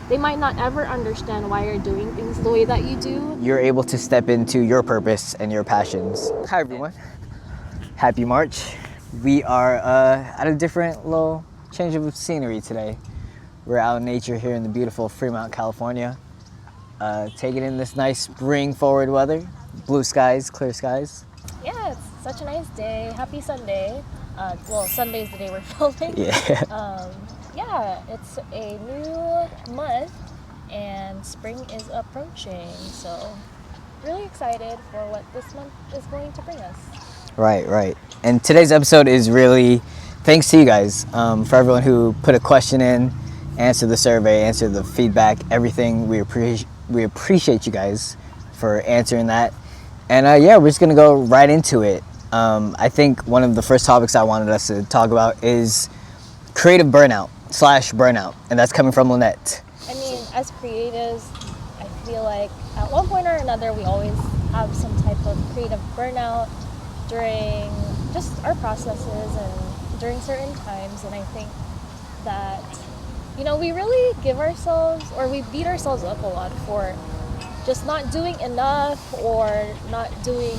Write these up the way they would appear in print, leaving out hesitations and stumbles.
they might not ever understand why you're doing things the way that you do. You're able to step into your purpose and your passions. Hi everyone, happy March. We are at a different little change of scenery today. We're out in nature here in the beautiful Fremont, California, taking in this nice spring forward weather, blue skies, clear skies. Yeah, it's such a nice day. Happy Sunday. Well, Sunday's the day we're filming. Yeah. Yeah, it's a new month and spring is approaching. So really excited for what this month is going to bring us. Right. And today's episode is really thanks to you guys, for everyone who put a question in, answered the survey, answered the feedback, everything. We appreciate you guys for answering that. And yeah, we're just gonna go right into it. I think one of the first topics I wanted us to talk about is creative burnout/burnout, and that's coming from Lynette. I mean, as creatives, I feel like at one point or another we always have some type of creative burnout during just our processes and during certain times. And I think that, we really give ourselves, or we beat ourselves up a lot for just not doing enough or not doing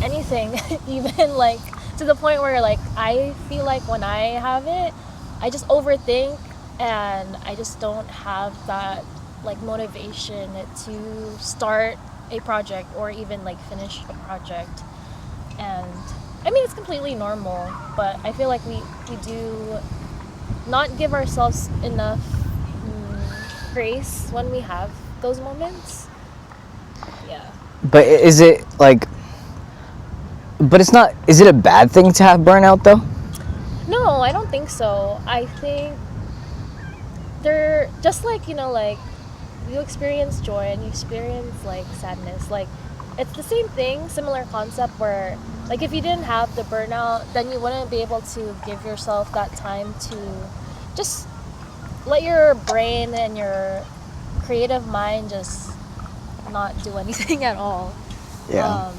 anything, even like to the point where like I feel like when I have it, I just overthink and I just don't have that like motivation to start a project or even like finish a project. And I mean, it's completely normal, but I feel like we do not give ourselves enough grace when we have those moments. Yeah. But is it a bad thing to have burnout though? No, I don't think so. I think they're just like, like you experience joy and you experience like sadness. Like it's the same thing, similar concept where like if you didn't have the burnout, then you wouldn't be able to give yourself that time to just let your brain and your creative mind just not do anything at all. Yeah.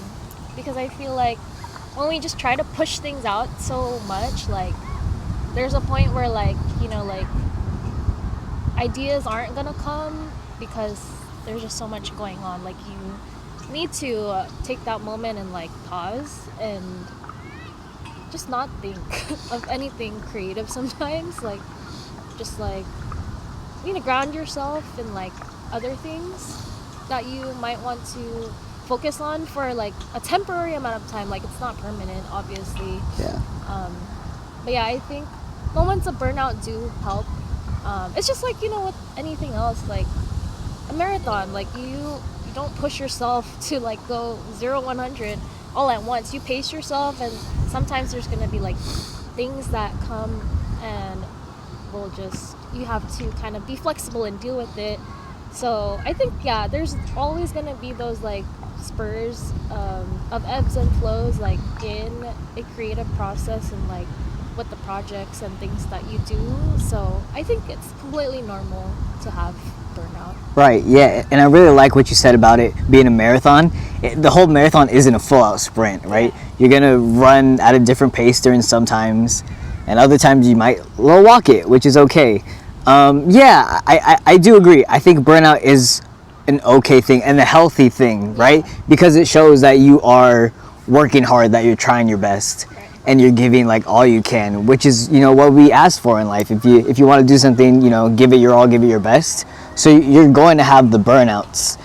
Because I feel like when we just try to push things out so much, like there's a point where like ideas aren't gonna come because there's just so much going on. Like you need to take that moment and like pause and just not think of anything creative sometimes. Like just like you need to ground yourself in like other things that you might want to focus on for like a temporary amount of time. Like it's not permanent, obviously. Yeah. But yeah, I think moments of burnout do help. It's just like, with anything else, like a marathon, like you don't push yourself to like go 0-100 all at once. You pace yourself, and sometimes there's gonna be like things that come and you have to kind of be flexible and deal with it. So I think, yeah, there's always gonna be those like spurs of ebbs and flows like in a creative process and like with the projects and things that you do. So I think it's completely normal to have burnout. Right, yeah, and I really like what you said about it being a marathon. The whole marathon isn't a full-out sprint, right? Yeah. You're gonna run at a different pace during some times, and other times you might low walk it, which is okay. Yeah, I do agree. I think burnout is an okay thing and a healthy thing, right? Because it shows that you are working hard, that you're trying your best, and you're giving like all you can, which is what we ask for in life. If you want to do something, give it your all, give it your best. So you're going to have the burnouts.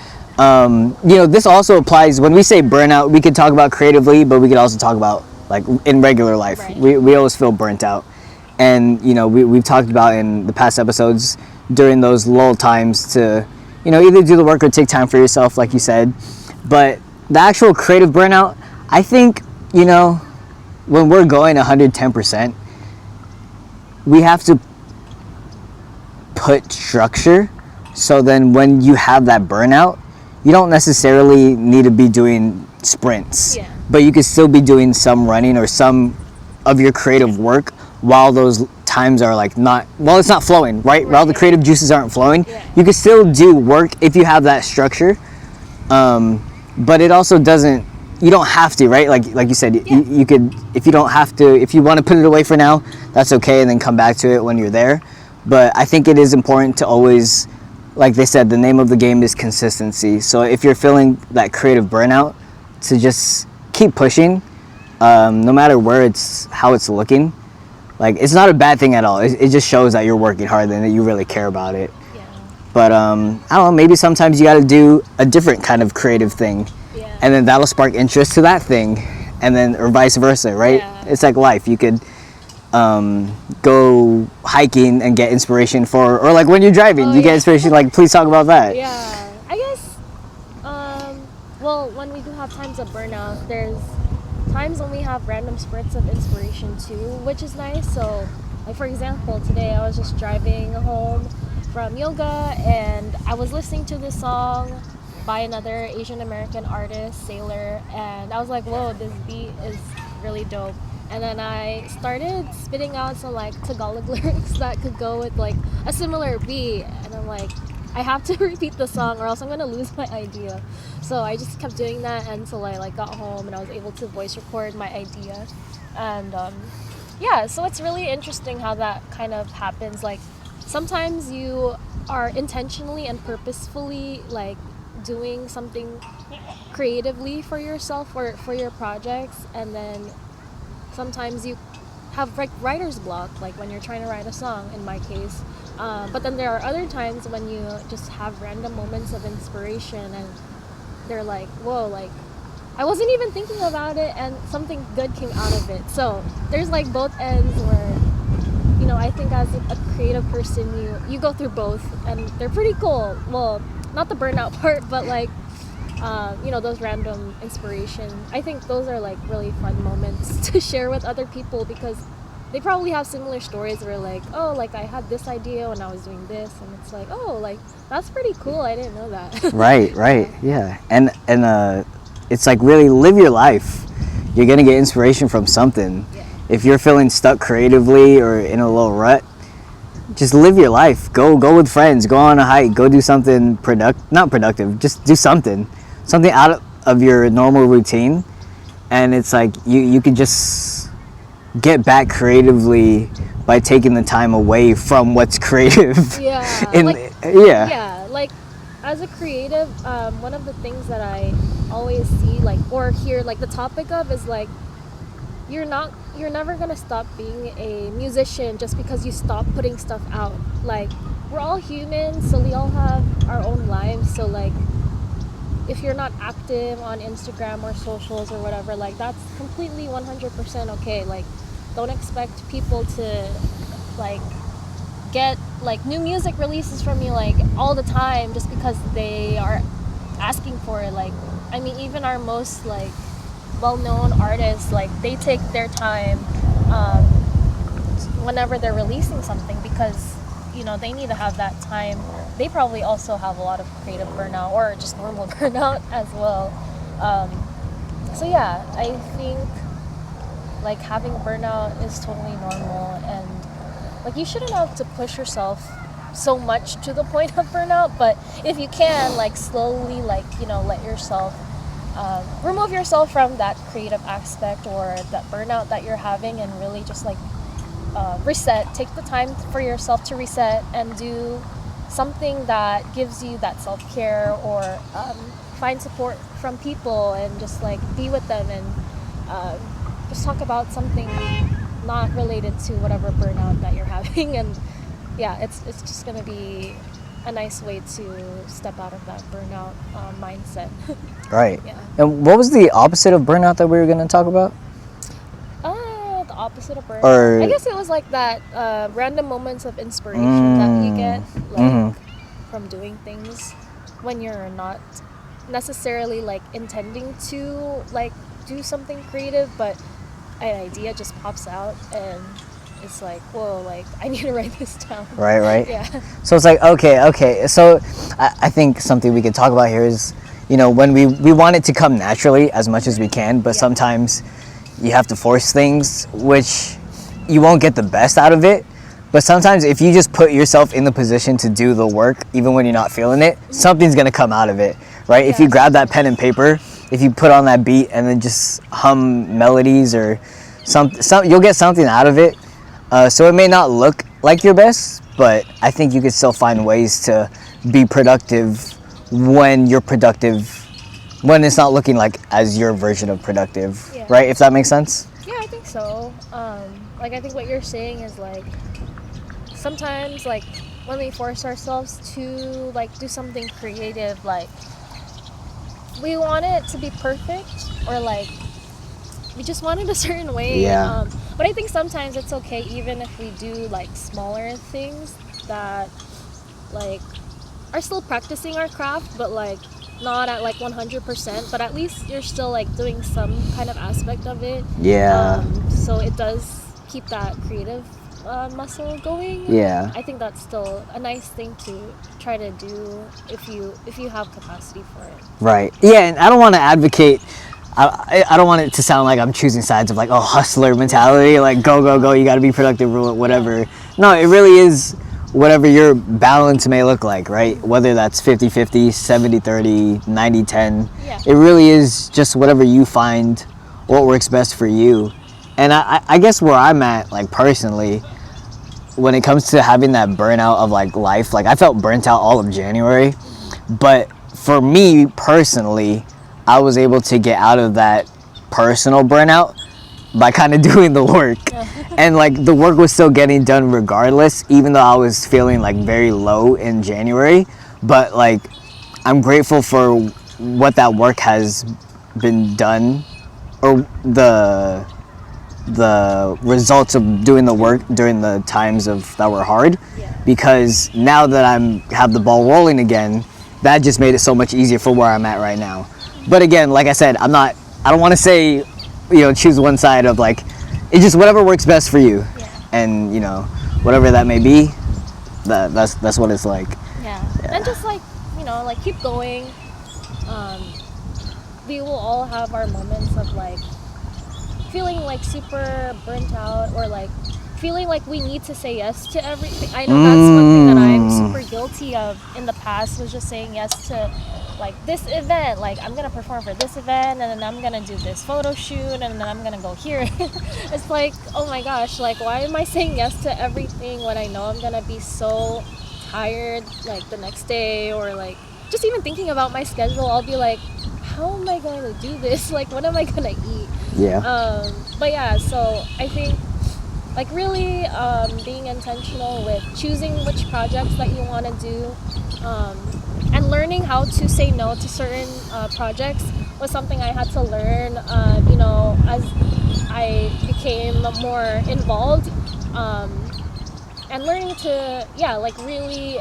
This also applies when we say burnout. We could talk about creatively, but we could also talk about like in regular life. Right. We always feel burnt out, and we've talked about in the past episodes during those lull times to either do the work or take time for yourself, like you said. But the actual creative burnout, I think when we're going 110%, we have to put structure, so then when you have that burnout, you don't necessarily need to be doing sprints, but you could still be doing some running or some of your creative work while those times are like it's not flowing, right? While the creative juices aren't flowing, you can still do work if you have that structure. But it also doesn't, you don't have to, right? Like you said, you could, if you don't have to, if you want to put it away for now, that's okay, and then come back to it when you're there. But I think it is important to always like they said, the name of the game is consistency. So if you're feeling that creative burnout, to just keep pushing, no matter how it's looking. Like, it's not a bad thing at all. It just shows that you're working hard and that you really care about it. Yeah. But I don't know, maybe sometimes you got to do a different kind of creative thing, Yeah. and then that'll spark interest to that thing, and then or vice versa, right? Yeah. It's like life. You could go hiking and get inspiration or like when you're driving, Oh, you get yeah. inspiration. Like, please talk about that. Yeah, I guess. Well, when we do have times of burnout, there's times when we have random spurts of inspiration too, which is nice. So, like for example, today I was just driving home from yoga, and I was listening to this song by another Asian American artist, Sailor, and I was like, "Whoa, this beat is really dope." And then I started spitting out some like Tagalog lyrics that could go with like a similar beat, and I'm like, I have to repeat the song or else I'm gonna lose my idea. So I just kept doing that until I like got home and I was able to voice record my idea. And yeah, so it's really interesting how that kind of happens. Like sometimes you are intentionally and purposefully like doing something creatively for yourself or for your projects, and then sometimes you have like writer's block, like when you're trying to write a song in my case. But then there are other times when you just have random moments of inspiration and they're like, whoa, like I wasn't even thinking about it and something good came out of it. So there's like both ends where, you know, I think as a creative person, you go through both and they're pretty cool. Well, not the burnout part, but like, you know, those random inspiration. I think those are like really fun moments to share with other people because they probably have similar stories where like, oh, like I had this idea when I was doing this, and it's like, oh, like that's pretty cool. I didn't know that. Right, yeah. And it's like really live your life. You're gonna get inspiration from something. Yeah. If you're feeling stuck creatively or in a little rut, just live your life. Go with friends. Go on a hike. Go do something not productive. Just do something out of your normal routine, and it's like you could just get back creatively by taking the time away from what's creative. Yeah. Yeah. Like as a creative, one of the things that I always see like or hear like the topic of is like you're never gonna stop being a musician just because you stop putting stuff out. Like we're all humans, so we all have our own lives. So like if you're not active on Instagram or socials or whatever, like that's completely 100% okay. Like don't expect people to like get like new music releases from you like all the time just because they are asking for it. Like I mean, even our most like well-known artists, like they take their time whenever they're releasing something because, you know, they need to have that time. They probably also have a lot of creative burnout or just normal burnout as well. So yeah, I think like having burnout is totally normal, and like you shouldn't have to push yourself so much to the point of burnout, but if you can like slowly like, you know, let yourself remove yourself from that creative aspect or that burnout that you're having and really just like reset. Take the time for yourself to reset and do something that gives you that self-care or find support from people and just like be with them and just talk about something not related to whatever burnout that you're having. And yeah, it's just gonna be a nice way to step out of that burnout mindset. Right. Yeah. And what was the opposite of burnout that we were going to talk about? The opposite of burnout. Or I guess it was like that random moments of inspiration that you get like from doing things when you're not necessarily like intending to like do something creative, but an idea just pops out and it's like, whoa, like I need to write this down. Right. Yeah. So it's like, okay. So I think something we could talk about here is, you know, when we want it to come naturally as much as we can, but sometimes you have to force things, which you won't get the best out of it. But sometimes if you just put yourself in the position to do the work, even when you're not feeling it, something's going to come out of it, right? If you grab that pen and paper, if you put on that beat and then just hum melodies or some you'll get something out of it. So it may not look like your best, but I think you could still find ways to be productive when you're productive, when it's not looking like as your version of productive, Yeah. right? If that makes sense. Yeah, I think so. Like I think what you're saying is like sometimes like when we force ourselves to like do something creative, like we want it to be perfect or like we just want it a certain way. Yeah. But I think sometimes it's okay even if we do like smaller things that like are still practicing our craft, but like not at like 100%, but at least you're still like doing some kind of aspect of it. Yeah. So it does keep that creative muscle going. Yeah. I think that's still a nice thing to try to do if you have capacity for it. Right. Yeah, and I don't want to advocate. I don't want it to sound like I'm choosing sides of like, oh, hustler mentality, like go go go, you got to be productive or whatever. No, it really is whatever your balance may look like, right? Whether that's 50-50, 70-30, 90-10. Yeah. It really is just whatever you find what works best for you. And I guess where I'm at, like personally, when it comes to having that burnout of like life, like I felt burnt out all of January, but for me personally, I was able to get out of that personal burnout by kind of doing the work. And like the work was still getting done regardless, even though I was feeling like very low in January. But like I'm grateful for what that work has been done, or the results of doing the work during the times of that were hard. Yeah. Because now that I'm have the ball rolling again, that just made it so much easier for where I'm at right now. But again, like I said, I don't want to say, choose one side of like, it's just whatever works best for you. Yeah. And whatever that may be, that's what it's like. Yeah. And just like, like keep going. We will all have our moments of like feeling like super burnt out or like feeling like we need to say yes to everything. I know that's one thing that I'm super guilty of in the past, was just saying yes to like this event, like I'm gonna perform for this event and then I'm gonna do this photo shoot and then I'm gonna go here. It's like, oh my gosh, like why am I saying yes to everything when I know I'm gonna be so tired like the next day, or like just even thinking about my schedule, I'll be like, how am I going to do this? Like what am I gonna eat? Yeah. But yeah, so I think like really being intentional with choosing which projects that you want to do, and learning how to say no to certain projects was something I had to learn, as I became more involved, and learning to, like really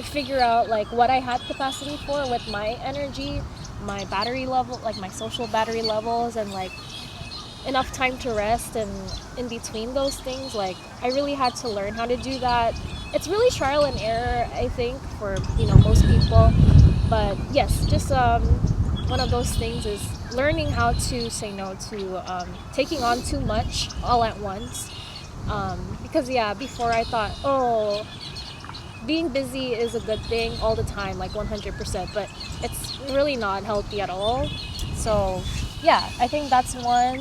figure out like what I had capacity for with my energy, my battery level, like my social battery levels, and like enough time to rest, and in between those things, like I really had to learn how to do that. It's really trial and error, I think, for most people, but yes, just one of those things is learning how to say no to taking on too much all at once, because before I thought, oh, being busy is a good thing all the time, like 100%, but it's really not healthy at all. So I think that's one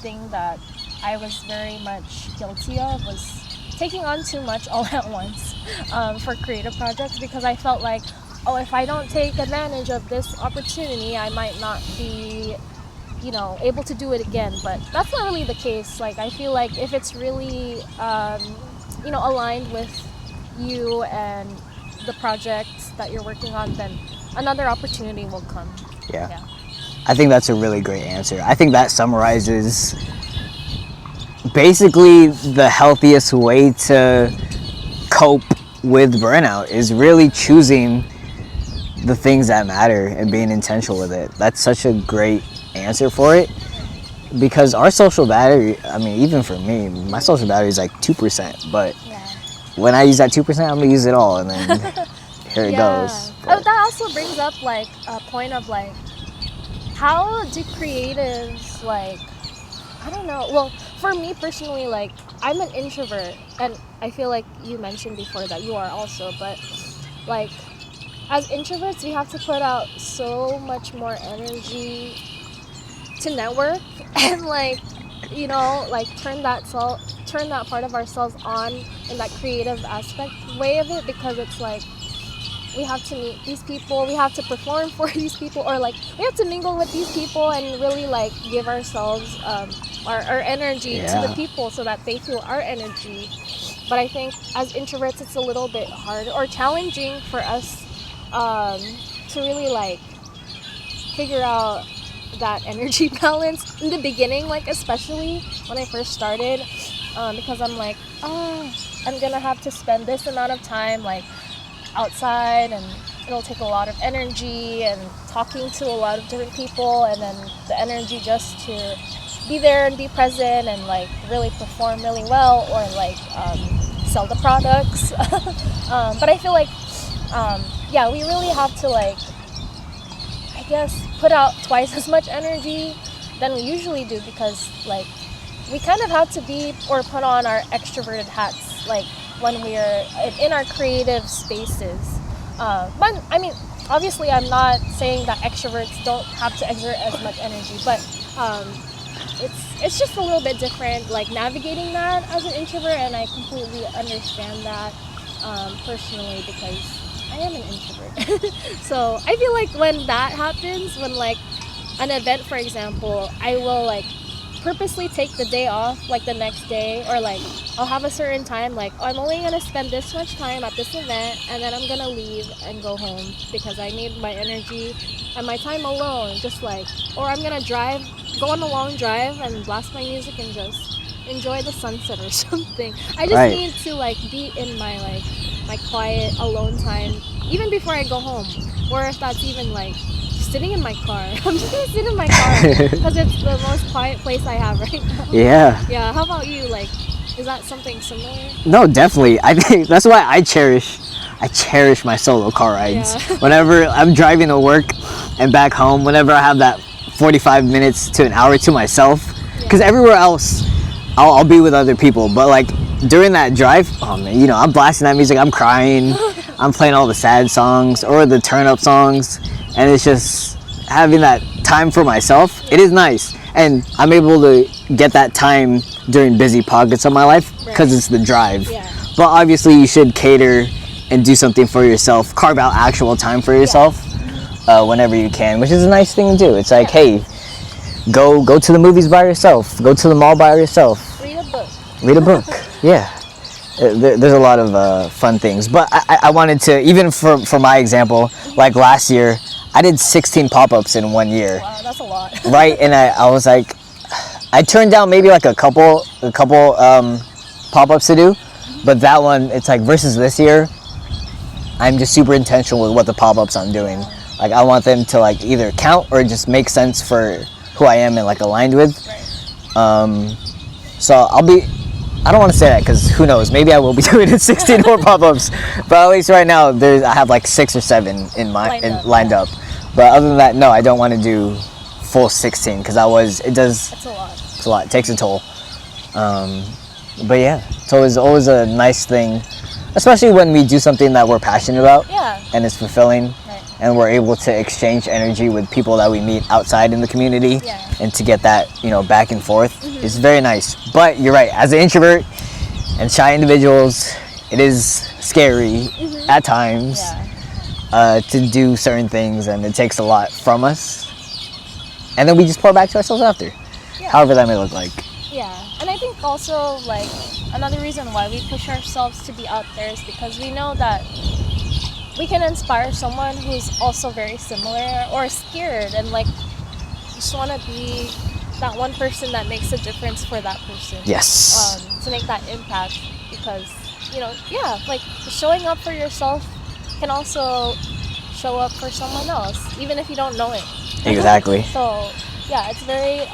thing that I was very much guilty of, was taking on too much all at once for creative projects, because I felt like, oh, if I don't take advantage of this opportunity, I might not be able to do it again. But that's not really the case. Like I feel like if it's really aligned with you and the projects that you're working on, then another opportunity will come. Yeah. I think that's a really great answer. I think that summarizes basically the healthiest way to cope with burnout, is really choosing the things that matter and being intentional with it. That's such a great answer for it, because our social battery, I mean, even for me, my social battery is like 2%, but when I use that 2%, I'm gonna use it all, and then here it goes. But that also brings up like a point of like, how do creatives, like, I don't know. Well, for me personally, like I'm an introvert, and I feel like you mentioned before that you are also, but like as introverts, we have to put out so much more energy to network and like turn that part of ourselves on in that creative aspect way of it, because it's like we have to meet these people, we have to perform for these people, or like we have to mingle with these people and really like give ourselves our energy to the people so that they feel our energy. But I think as introverts, it's a little bit hard or challenging for us to really like figure out that energy balance in the beginning, like especially when I first started, because I'm like, I'm gonna have to spend this amount of time like outside, and it'll take a lot of energy and talking to a lot of different people, and then the energy just to be there and be present and like really perform really well, or like sell the products. But I feel like yeah, we really have to like, I guess, put out twice as much energy than we usually do, because like we kind of have to be or put on our extroverted hats like when we're in our creative spaces. But I mean, obviously I'm not saying that extroverts don't have to exert as much energy, but it's just a little bit different like navigating that as an introvert, and I completely understand that personally, because I am an introvert. So I feel like when that happens, when like an event, for example, I will like purposely take the day off, like the next day, or like I'll have a certain time, like I'm only gonna spend this much time at this event, and then I'm gonna leave and go home because I need my energy and my time alone. Just like, or I'm gonna go on a long drive and blast my music and just enjoy the sunset or something. I just need to like be in my quiet alone time even before I go home, or if that's even like sitting in my car. I'm just gonna sit in my car because it's the most quiet place I have right now. Yeah. How about you? Like, is that something similar? No, definitely. I think that's why I cherish my solo car rides. Yeah. Whenever I'm driving to work and back home, whenever I have that 45 minutes to an hour to myself, because everywhere else I'll be with other people, but like during that drive, oh man, you know, I'm blasting that music, I'm crying, I'm playing all the sad songs or the turn up songs, and it's just having that time for myself. It is nice, and I'm able to get that time during busy pockets of my life because it's the drive. But obviously you should cater and do something for yourself, carve out actual time for yourself whenever you can, which is a nice thing to do. It's like, hey, go to the movies by yourself, go to the mall by yourself, read a book. Yeah, there's a lot of fun things. But I wanted to, even for my example, like last year I did 16 pop-ups in 1 year. Wow, that's a lot. Right, and I was like, I turned down maybe like a couple pop-ups to do, but that one, it's like, versus this year, I'm just super intentional with what the pop-ups I'm doing. Like I want them to like either count or just make sense for who I am and like aligned with. So I don't want to say that because who knows, maybe I will be doing 16 more pop-ups, but at least right now I have like 6 or 7 lined up. But other than that, no, I don't want to do full 16 because it's a lot. It takes a toll. But yeah, it's always a nice thing, especially when we do something that we're passionate about and it's fulfilling, and we're able to exchange energy with people that we meet outside in the community, and to get that, you know, back and forth. It's very nice. But you're right, as an introvert and shy individuals, it is scary at times to do certain things, and it takes a lot from us, and then we just pour back to ourselves after, however that may look like. And I think also like another reason why we push ourselves to be out there is because we know that we can inspire someone who's also very similar or scared and like just want to be that one person that makes a difference for that person. Yes. To make that impact, because, you know, like showing up for yourself can also show up for someone else, even if you don't know it. Exactly. So yeah, it's very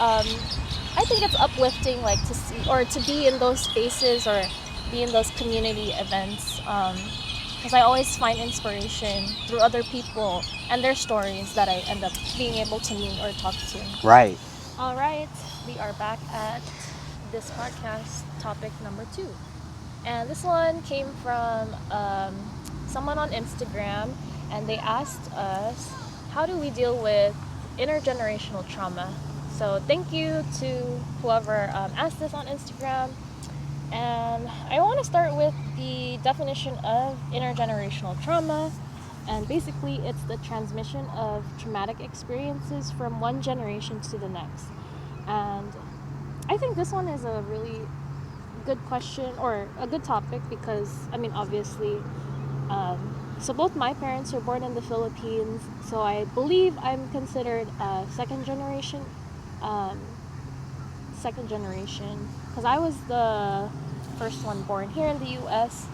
I think it's uplifting, like to see or to be in those spaces or be in those community events, because I always find inspiration through other people and their stories that I end up being able to meet or talk to. Right. All right, we are back at this podcast topic number 2, and this one came from someone on Instagram, and they asked us, how do we deal with intergenerational trauma? So thank you to whoever asked this on Instagram. And I want to start with the definition of intergenerational trauma. And basically, it's the transmission of traumatic experiences from one generation to the next. And I think this one is a really good question or a good topic because, I mean, obviously, so both my parents were born in the Philippines, so I believe I'm considered a um, second generation, because I was the first one born here in the U.S.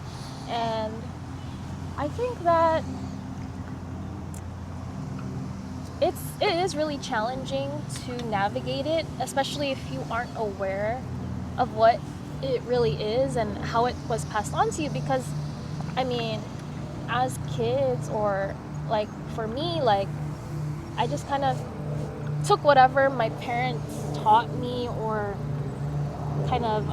And I think that it is really challenging to navigate it, especially if you aren't aware of what it really is and how it was passed on to you. Because, I mean, as kids, or like for me, like I just kind of took whatever my parents taught me, or kind of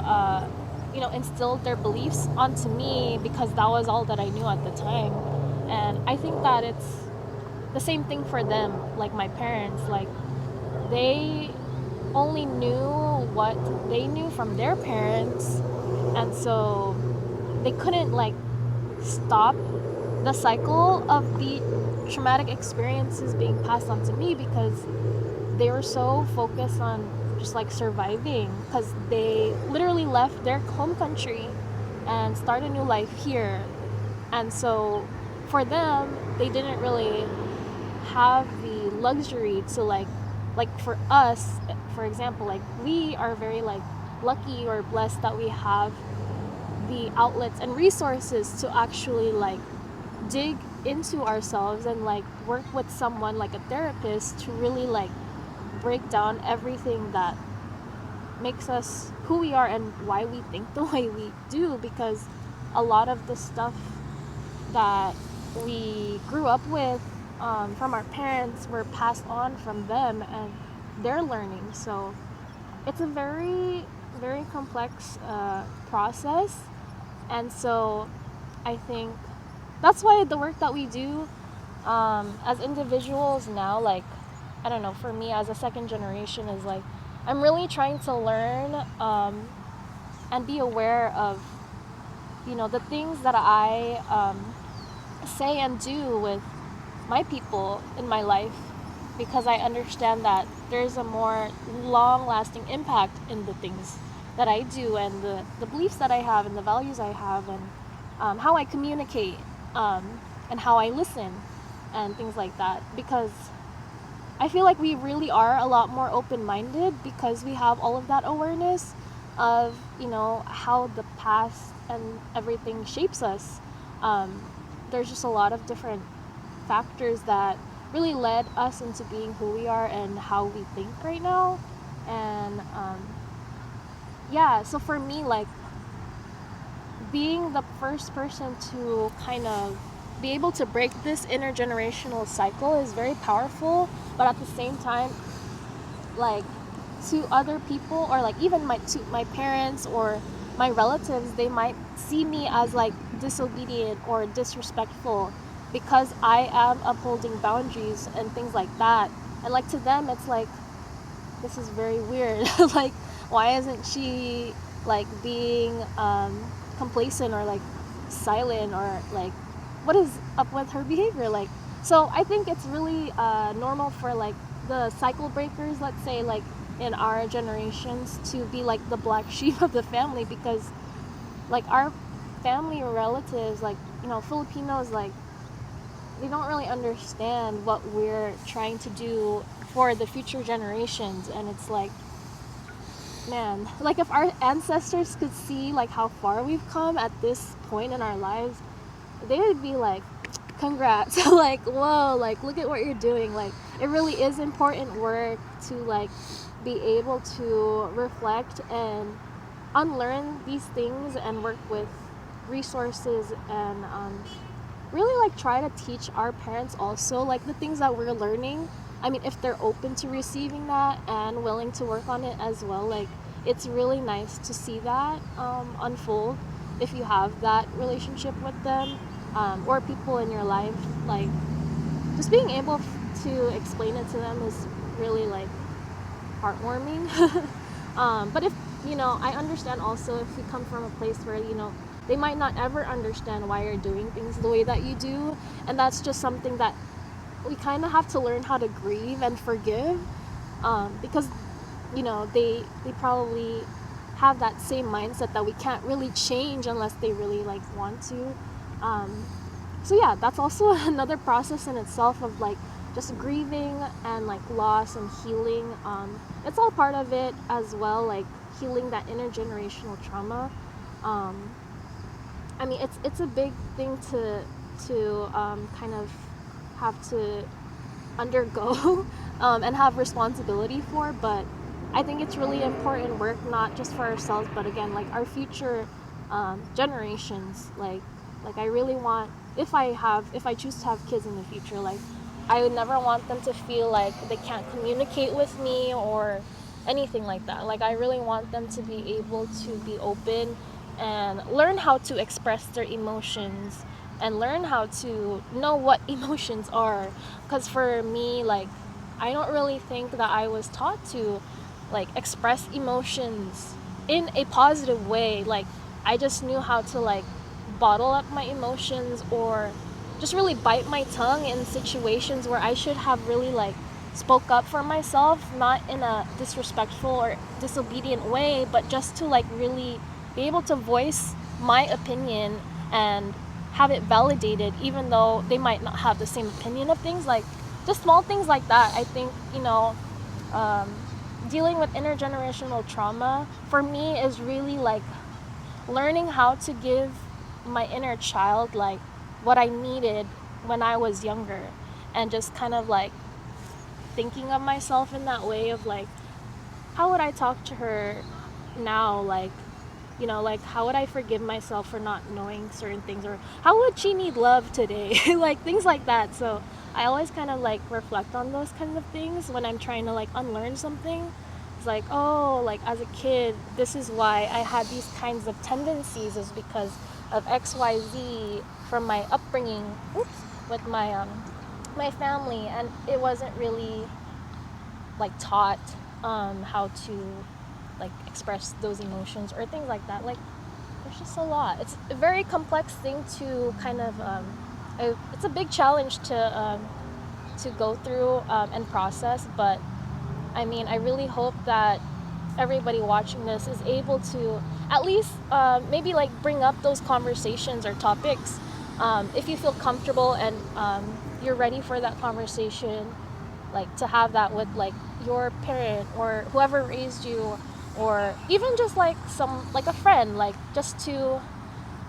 instilled their beliefs onto me, because that was all that I knew at the time. And I think that it's the same thing for them, like my parents. Like, they only knew what they knew from their parents, and so they couldn't like stop the cycle of the traumatic experiences being passed on to me, because they were so focused on just like surviving, because they literally left their home country and started a new life here. And so for them, they didn't really have the luxury to like for us, for example, like we are very like lucky or blessed that we have the outlets and resources to actually like dig into ourselves and like work with someone like a therapist to really like break down everything that makes us who we are and why we think the way we do. Because a lot of the stuff that we grew up with from our parents were passed on from them, and they're learning. So it's a very, very complex process. And so I think that's why the work that we do as individuals now, like, I don't know, for me as a second generation, is like I'm really trying to learn and be aware of, the things that I say and do with my people in my life, because I understand that there's a more long lasting impact in the things that I do, and the beliefs that I have, and the values I have, and how I communicate, and how I listen, and things like that. Because I feel like we really are a lot more open minded, because we have all of that awareness of, how the past and everything shapes us. There's just a lot of different factors that really led us into being who we are and how we think right now. And yeah, so for me, like, being the first person to kind of be able to break this intergenerational cycle is very powerful. But at the same time, like, to other people, or like even to my parents or my relatives, they might see me as like disobedient or disrespectful, because I am upholding boundaries and things like that. And like, to them, it's like, this is very weird. Like, why isn't she like being complacent, or like silent, or like, what is up with her behavior? Like, so I think it's really normal for like the cycle breakers, let's say, like in our generations, to be like the black sheep of the family, because like our family or relatives, like, Filipinos, like, they don't really understand what we're trying to do for the future generations. And it's like, man, like, if our ancestors could see like how far we've come at this point in our lives, they would be like, congrats. Like, whoa, like, look at what you're doing. Like, it really is important work to like be able to reflect and unlearn these things, and work with resources, and really like try to teach our parents also like the things that we're learning. I mean, if they're open to receiving that and willing to work on it as well, like, it's really nice to see that unfold, if you have that relationship with them, or people in your life. Like, just being able to explain it to them is really like heartwarming. But if, I understand also if you come from a place where, they might not ever understand why you're doing things the way that you do, and that's just something that we kind of have to learn how to grieve and forgive, because they probably have that same mindset that we can't really change unless they really like want to. So yeah, that's also another process in itself of like just grieving and like loss and healing. It's all part of it as well, like healing that intergenerational trauma. I mean, it's a big thing to kind of have to undergo and have responsibility for, but I think it's really important work, not just for ourselves, but again, like our future generations. Like I really want, if I choose to have kids in the future, like I would never want them to feel like they can't communicate with me or anything like that. Like I really want them to be able to be open and learn how to express their emotions and learn how to know what emotions are. Because for me, like I don't really think that I was taught to like express emotions in a positive way. Like I just knew how to like bottle up my emotions or just really bite my tongue in situations where I should have really like spoke up for myself, not in a disrespectful or disobedient way, but just to like really be able to voice my opinion and have it validated, even though they might not have the same opinion of things. Like just small things like that. I think dealing with intergenerational trauma for me is really like learning how to give my inner child like what I needed when I was younger, and just kind of like thinking of myself in that way of like, how would I talk to her now? Like, like how would I forgive myself for not knowing certain things, or how would she need love today? Like things like that. So I always kind of like reflect on those kind of things when I'm trying to like unlearn something. It's like, oh, like as a kid, this is why I had these kinds of tendencies, is because of XYZ from my upbringing, with my family, and it wasn't really like taught how to like express those emotions or things like that. Like there's just a lot. It's a very complex thing to kind of it's a big challenge to go through and process. But I mean, I really hope that everybody watching this is able to at least maybe like bring up those conversations or topics if you feel comfortable and you're ready for that conversation, like to have that with like your parent or whoever raised you, or even just like a friend, like just to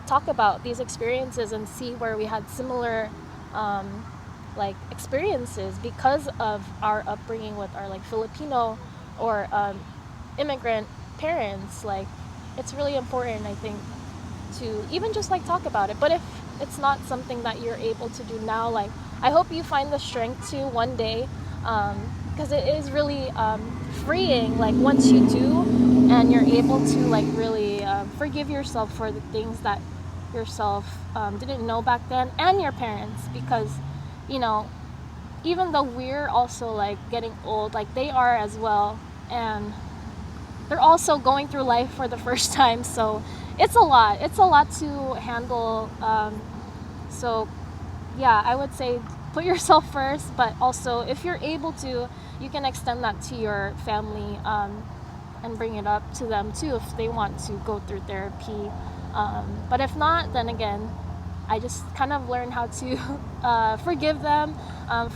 talk about these experiences and see where we had similar like experiences because of our upbringing with our like Filipino or immigrant parents. Like it's really important, I think, to even just like talk about it. But if it's not something that you're able to do now, like I hope you find the strength to one day, because it is really freeing, like once you do and you're able to like really forgive yourself for the things that yourself didn't know back then, and your parents, because even though we're also like getting old, like they are as well, and they're also going through life for the first time. So it's a lot to handle. So yeah, I would say put yourself first, but also if you're able to, you can extend that to your family and bring it up to them too if they want to go through therapy. But if not, then again, I just kind of learned how to forgive them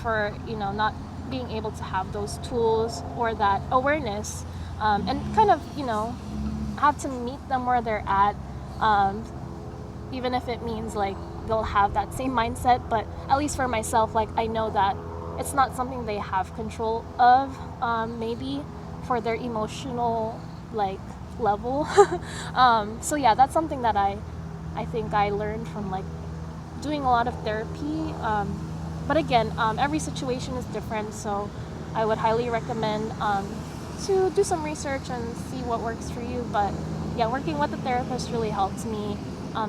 for not being able to have those tools or that awareness, and kind of have to meet them where they're at, even if it means like they'll have that same mindset. But at least for myself, like I know that it's not something they have control of, maybe for their emotional like level. So yeah, that's something that I think I learned from like doing a lot of therapy. But again, every situation is different, so I would highly recommend to do some research and see what works for you. But yeah, working with a therapist really helps me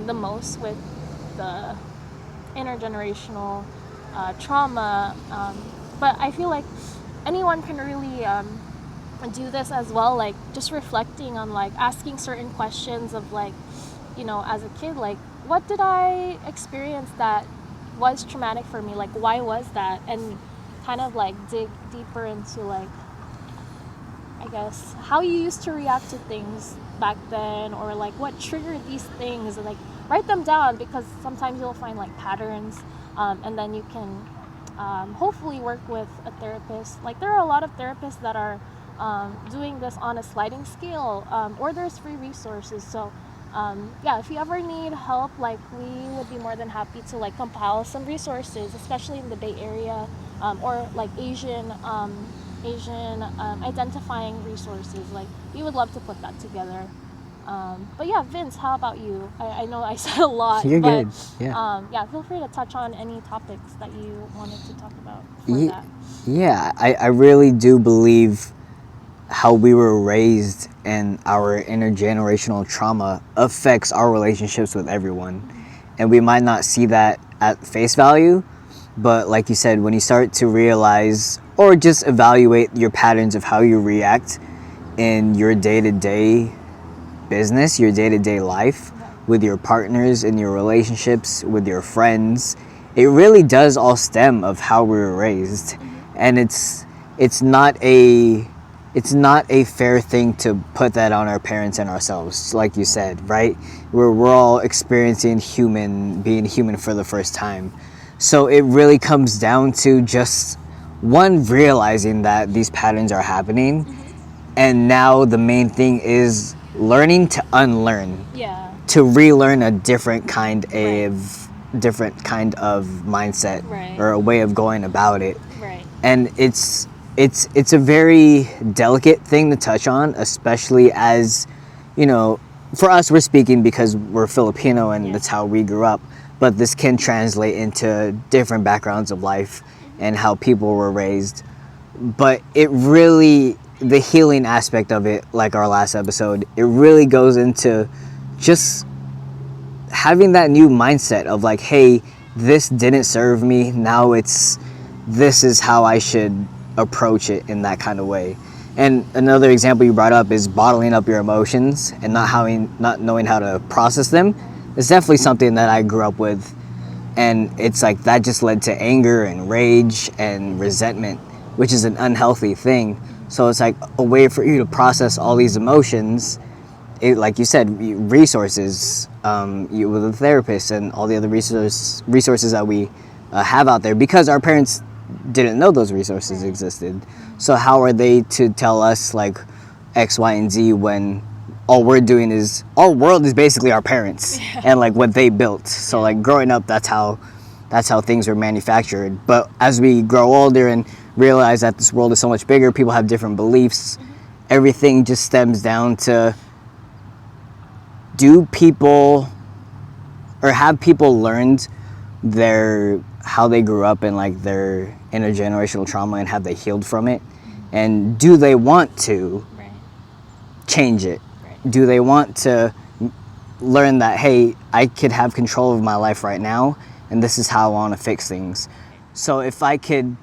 the most with the intergenerational trauma. But I feel like anyone can really do this as well, like just reflecting on like asking certain questions of like, as a kid, like, what did I experience that was traumatic for me? Like, why was that? And kind of like dig deeper into, like, I guess, how you used to react to things back then, or like what triggered these things, and like write them down, because sometimes you'll find like patterns, and then you can hopefully work with a therapist. Like, there are a lot of therapists that are doing this on a sliding scale, or there's free resources. So yeah, if you ever need help, like, we would be more than happy to like compile some resources, especially in the Bay Area, or like Asian identifying resources. Like, we would love to put that together. But yeah, Vince, how about you? I know I said a lot. You're but, good. Yeah. yeah, feel free to touch on any topics that you wanted to talk about for Ye- that. Yeah, I really do believe how we were raised and our intergenerational trauma affects our relationships with everyone. And we might not see that at face value, but like you said, when you start to realize or just evaluate your patterns of how you react in your day-to-day business, your day-to-day life, with your partners, in your relationships, with your friends, it really does all stem of how we were raised. And it's not a fair thing to put that on our parents and ourselves, like you said, right? We're all experiencing being human for the first time. So it really comes down to just one, realizing that these patterns are happening, and now the main thing is learning to unlearn, Yeah. to relearn a different kind Right. of mindset, Right. or a way of going about it. Right. And it's a very delicate thing to touch on, especially as, for us, we're speaking because we're Filipino and Yeah. that's how we grew up, but this can translate into different backgrounds of life and how people were raised. But it really, the healing aspect of it, like our last episode, it really goes into just having that new mindset of like, hey, this didn't serve me, now this is how I should approach it in that kind of way. And another example you brought up is bottling up your emotions and not knowing how to process them. It's definitely something that I grew up with, and it's like that just led to anger and rage and resentment, which is an unhealthy thing. So it's like a way for you to process all these emotions. Like you said, resources, you with a therapist and all the other resources that we have out there, because our parents didn't know those resources existed. So how are they to tell us like X, Y, and Z when our world is basically our parents and like what they built. So like growing up, that's how things were manufactured. But as we grow older and realize that this world is so much bigger, people have different beliefs. Everything just stems down to, have people learned how they grew up and like their intergenerational trauma, and have they healed from it? And do they want to change it? Do they want to learn that, hey, I could have control of my life right now, and this is how I want to fix things? So if I could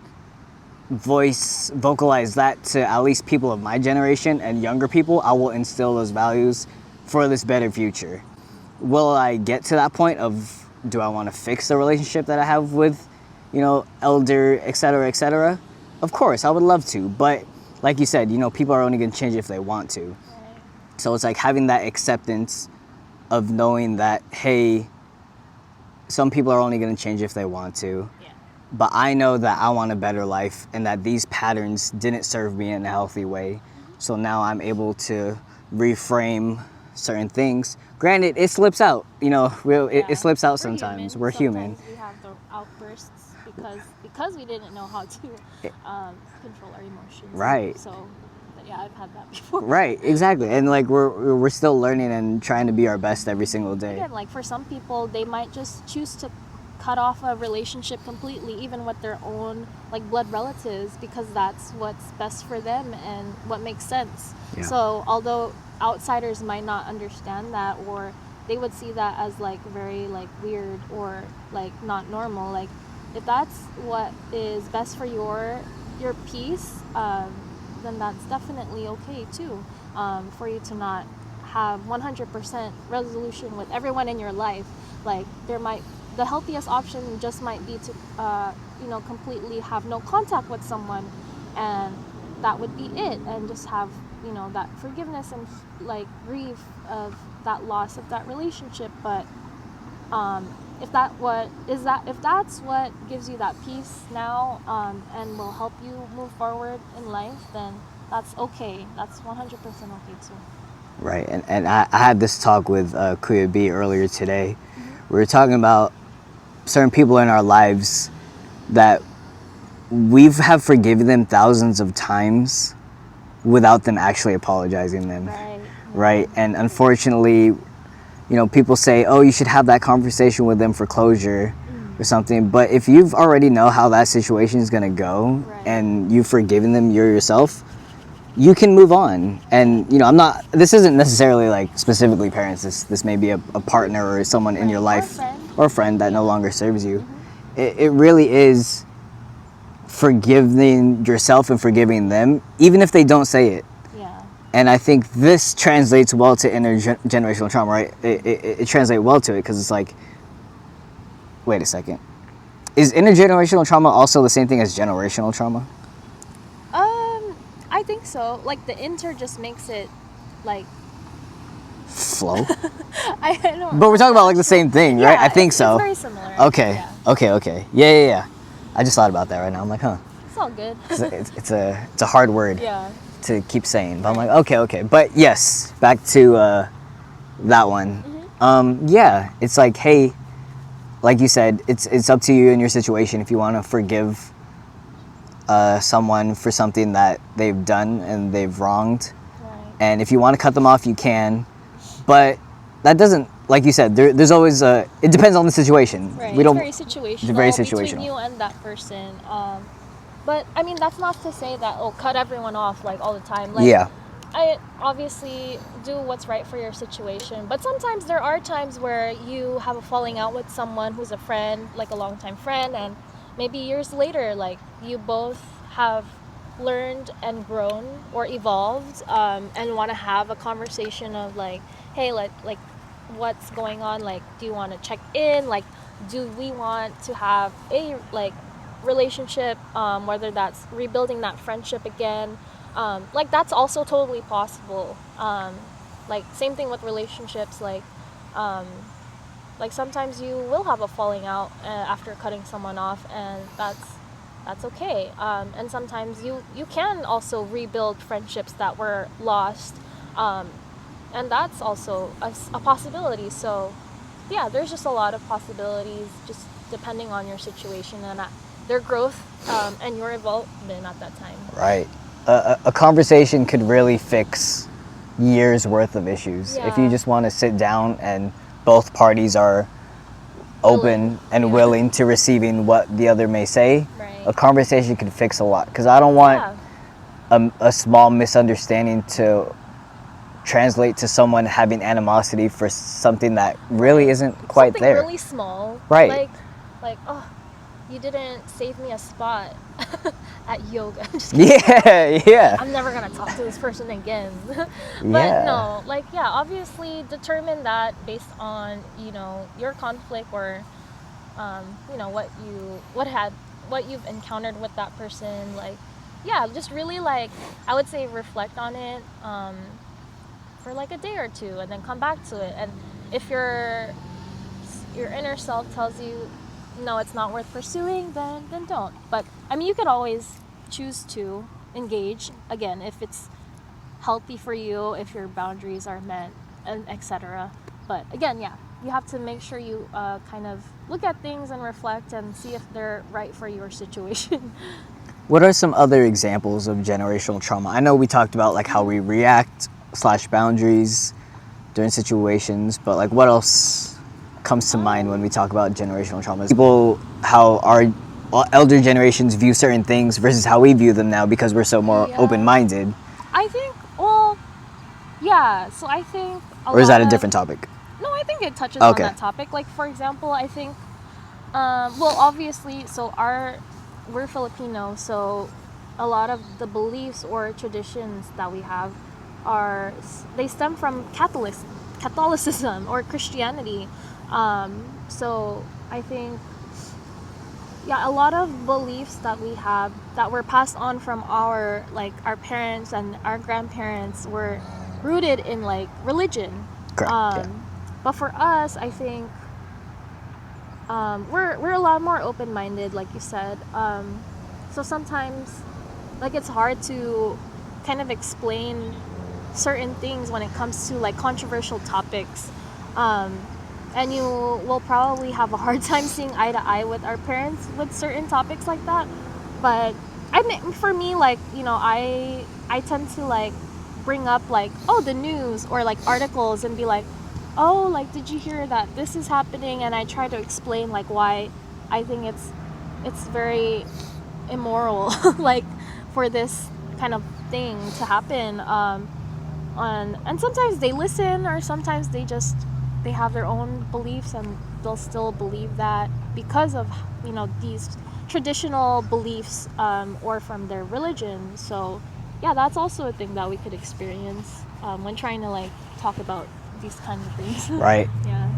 vocalize that to at least people of my generation and younger people, I will instill those values for this better future. Will I get to that point of, do I want to fix the relationship that I have with, elder, et cetera, Of course, I would love to, but like you said, people are only going to change if they want to. So it's like having that acceptance of knowing that, hey, some people are only going to change if they want to. Yeah. But I know that I want a better life, and that these patterns didn't serve me in a healthy way. So now I'm able to reframe certain things. Granted, it slips out. It slips out sometimes. We're human. Sometimes we have the outbursts because we didn't know how to control our emotions. Right. So, yeah, I've had that before. Right, exactly. And like we're still learning and trying to be our best every single day. Again, like for some people, they might just choose to cut off a relationship completely, even with their own like blood relatives, because that's what's best for them and what makes sense. Yeah. So although outsiders might not understand that, or they would see that as like very like weird or like not normal, like if that's what is best for your peace, then that's definitely okay too, for you to not have 100% resolution with everyone in your life. Like the healthiest option just might be to completely have no contact with someone, and that would be it, and just have that forgiveness and like grief of that loss of that relationship. But if that's what gives you that peace now, and will help you move forward in life, then that's okay. That's 100% okay too. Right, and I had this talk with Kuya B earlier today. We were talking about certain people in our lives that we have forgiven them thousands of times without them actually apologizing them. Right? And unfortunately, people say, oh, you should have that conversation with them for closure or something. But if you've already know how that situation is going to go, and you've forgiven them yourself, you can move on. And this isn't necessarily like specifically parents. This may be a partner or someone in your life or a friend that no longer serves you. It really is forgiving yourself and forgiving them, even if they don't say it. And I think this translates well to intergenerational trauma, right? It translates well to it, because it's like, wait a second. Is intergenerational trauma also the same thing as generational trauma? I think so. Like the inter just makes it like flow. I don't. But we're talking about like the same thing, right? I think so. It's very similar. Okay. Yeah. Okay. Yeah. I just thought about that right now. I'm like, huh. It's all good. It's a hard word. Yeah. To keep saying, but I'm like, okay. But yes, back to that one. Yeah, it's like, hey, like you said, it's up to you in your situation if you want to forgive someone for something that they've done and they've wronged. And if you want to cut them off, you can. But that doesn't, like you said, there's always it depends on the situation. Right. It's very situational. It's very situational between you and that person. But I mean, that's not to say that cut everyone off like all the time. Like, yeah. I obviously do what's right for your situation, but sometimes there are times where you have a falling out with someone who's a friend, like a longtime friend, and maybe years later, like you both have learned and grown or evolved, and want to have a conversation of like, hey, like what's going on? Like, do you want to check in? Like, do we want to have a relationship, whether that's rebuilding that friendship again, like that's also totally possible. Like same thing with relationships, like sometimes you will have a falling out after cutting someone off, and that's okay. And sometimes you can also rebuild friendships that were lost, and that's also a possibility. So yeah, there's just a lot of possibilities, just depending on your situation and their growth, and your involvement at that time. Right. A conversation could really fix years worth of issues. If you just want to sit down and both parties are open and willing to receiving what the other may say, a conversation could fix a lot. Because I don't want a small misunderstanding to translate to someone having animosity for something that really isn't quite something there. Really small. Right. Like, oh, you didn't save me a spot at yoga. I'm just kidding. Yeah. I'm never gonna talk to this person again. But no, obviously determine that based on your conflict, or what you've encountered with that person. Like, just really I would say reflect on it for like a day or two, and then come back to it. And if your inner self tells you no, it's not worth pursuing, then don't. But I mean, you could always choose to engage again if it's healthy for you, if your boundaries are met, and etc. But again, you have to make sure you kind of look at things and reflect and see if they're right for your situation. What are some other examples of generational trauma? I know we talked about like how we react / boundaries during situations, but like what else comes to mind when we talk about generational trauma? People, how our elder generations view certain things versus how we view them now, because we're so more open-minded. I think, so I think or is that a different topic? No, I think it touches on that topic. Like, for example, I think, obviously, so we're Filipino, so a lot of the beliefs or traditions that we have they stem from Catholicism or Christianity. So I think, yeah, a lot of beliefs that we have that were passed on from our parents and our grandparents were rooted in like religion. Correct. Yeah. But for us, I think we're a lot more open-minded, like you said. So sometimes, like, it's hard to kind of explain certain things when it comes to like controversial topics. And you will probably have a hard time seeing eye to eye with our parents with certain topics like that. But I mean, for me, like, I tend to like bring up like, oh, the news or like articles and be like, oh, like, did you hear that this is happening? And I try to explain like why I think it's very immoral like for this kind of thing to happen. And sometimes they listen, or sometimes they have their own beliefs and they'll still believe that because of these traditional beliefs, or from their religion. So yeah, that's also a thing that we could experience when trying to like talk about these kind of things. Right. Yeah.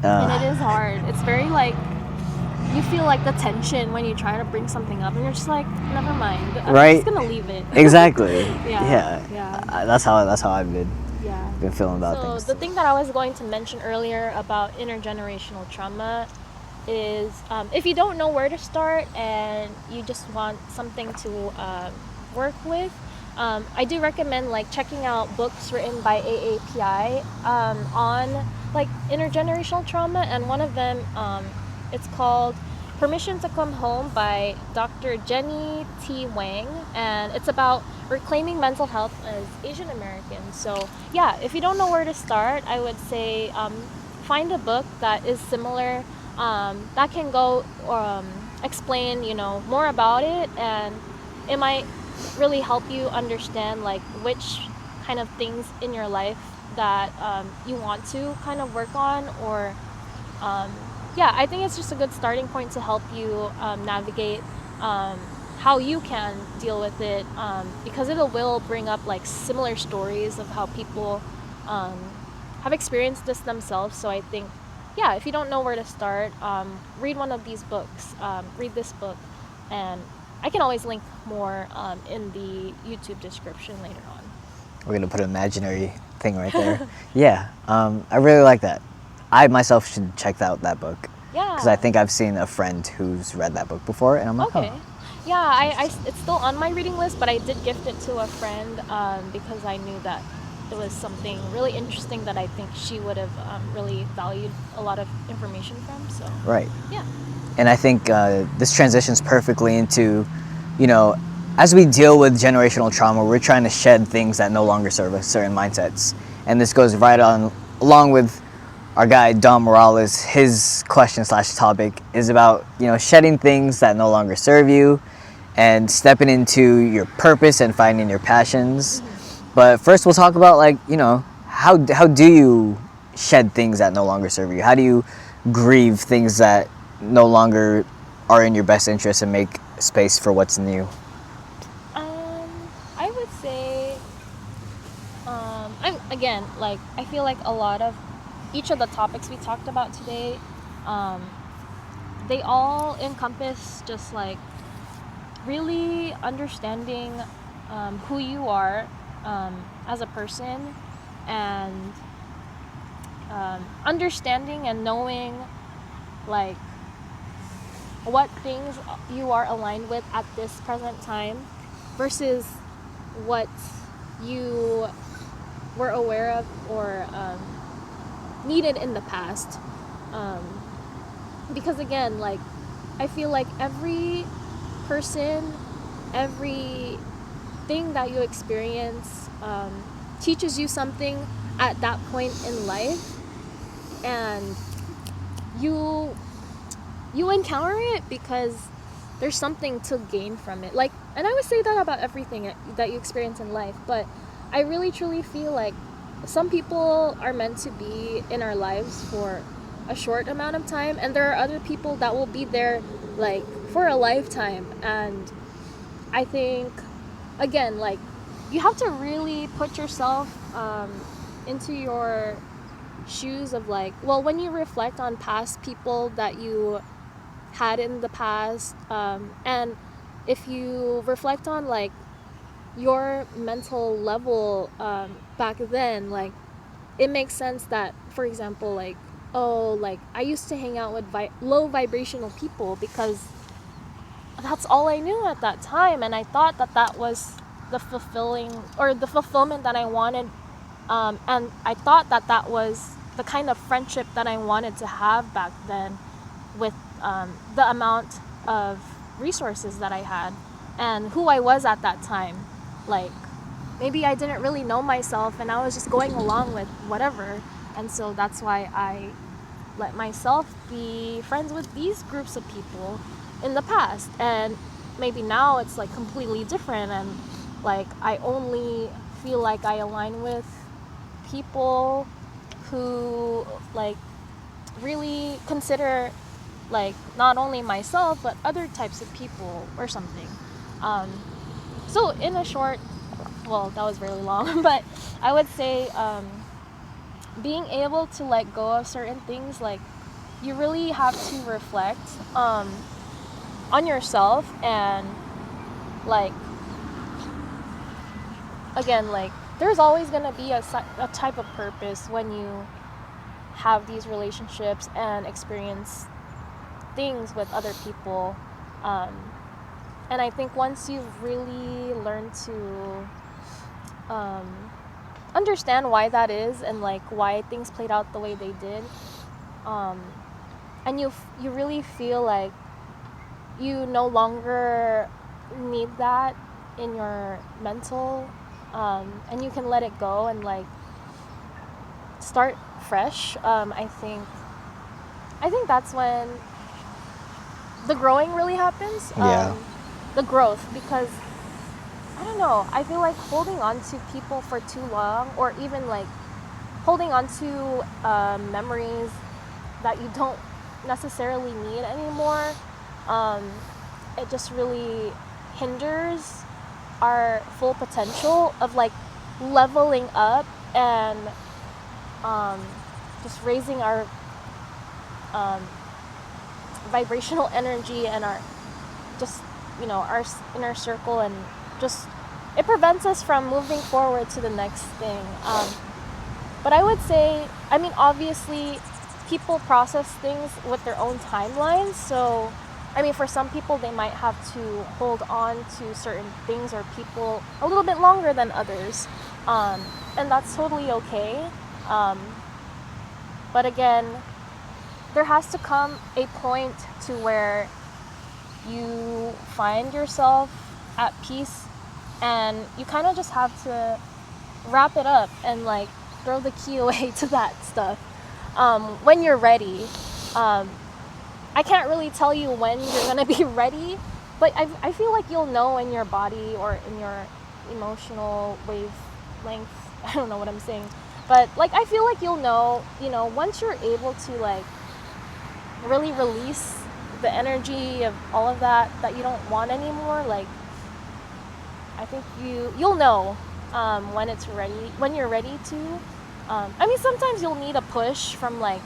And it is hard. It's very like, you feel like the tension when you try to bring something up and you're just like, never mind, I'm just gonna leave it. Exactly. Yeah. That's how I've been Yeah. feeling about So things. the thing that I was going to mention earlier about intergenerational trauma is, if you don't know where to start and you just want something to work with, I do recommend like checking out books written by AAPI on like intergenerational trauma, and one of them, it's called Permission to Come Home by Dr. Jenny T. Wang, and it's about reclaiming mental health as Asian Americans. So yeah, if you don't know where to start, I would say find a book that is similar, that can go explain more about it, and it might really help you understand like which kind of things in your life that you want to kind of work on, or yeah, I think it's just a good starting point to help you navigate how you can deal with it, because it will bring up like similar stories of how people have experienced this themselves. So I think, yeah, if you don't know where to start, read one of these books, read this book, and I can always link more in the YouTube description later on. We're gonna put an imaginary thing right there. Yeah, I really like that. I myself should check out that book. Yeah. Because I think I've seen a friend who's read that book before, and I'm like, okay. oh. Yeah, it's still on my reading list, but I did gift it to a friend because I knew that it was something really interesting that I think she would have really valued a lot of information from. So Right. yeah. And I think this transitions perfectly into, as we deal with generational trauma, we're trying to shed things that no longer serve us, certain mindsets. And this goes right on along with our guy Don Morales. His question/topic is about shedding things that no longer serve you and stepping into your purpose and finding your passions. Mm-hmm. But first we'll talk about how do you shed things that no longer serve you? How do you grieve things that no longer are in your best interest and make space for what's new? I would say I feel like a lot of each of the topics we talked about today, they all encompass just like really understanding who you are as a person, and understanding and knowing like what things you are aligned with at this present time versus what you were aware of or needed in the past, because again, like, I feel like every person, every thing that you experience teaches you something at that point in life, and you encounter it because there's something to gain from it. Like, and I would say that about everything that you experience in life, but I really truly feel like some people are meant to be in our lives for a short amount of time, and there are other people that will be there like for a lifetime. And I think, again, like, you have to really put yourself into your shoes of like, well, when you reflect on past people that you had in the past, and if you reflect on like your mental level back then, like it makes sense that, for example, like, oh, like I used to hang out with low vibrational people because that's all I knew at that time, and I thought that that was the fulfillment that I wanted, and I thought that that was the kind of friendship that I wanted to have back then, with the amount of resources that I had and who I was at that time. Like, maybe I didn't really know myself and I was just going along with whatever, and so that's why I let myself be friends with these groups of people in the past. And maybe now it's like completely different, and like I only feel like I align with people who like really consider like not only myself but other types of people or something. So in a short, well, that was really long, but I would say being able to let go of certain things, like you really have to reflect on yourself, and like again, like there's always going to be a type of purpose when you have these relationships and experience things with other people, and I think once you've really learned to understand why that is, and like why things played out the way they did, and you really feel like you no longer need that in your mental, and you can let it go and like start fresh. I think that's when the growing really happens. Yeah. The growth, because I don't know, I feel like holding on to people for too long, or even like holding on to memories that you don't necessarily need anymore, it just really hinders our full potential of like leveling up and just raising our vibrational energy and our just our inner circle, and just it prevents us from moving forward to the next thing. But I would say, I mean, obviously people process things with their own timelines, so I mean, for some people they might have to hold on to certain things or people a little bit longer than others, and that's totally okay. But again, there has to come a point to where you find yourself at peace, and you kind of just have to wrap it up and like throw the key away to that stuff when you're ready. I can't really tell you when you're gonna be ready, but I feel like you'll know in your body or in your emotional wavelength. I don't know what I'm saying, but like I feel like you'll know, once you're able to like really release the energy of all of that you don't want anymore. Like I think you'll know when it's ready, when you're ready to. I mean, sometimes you'll need a push from like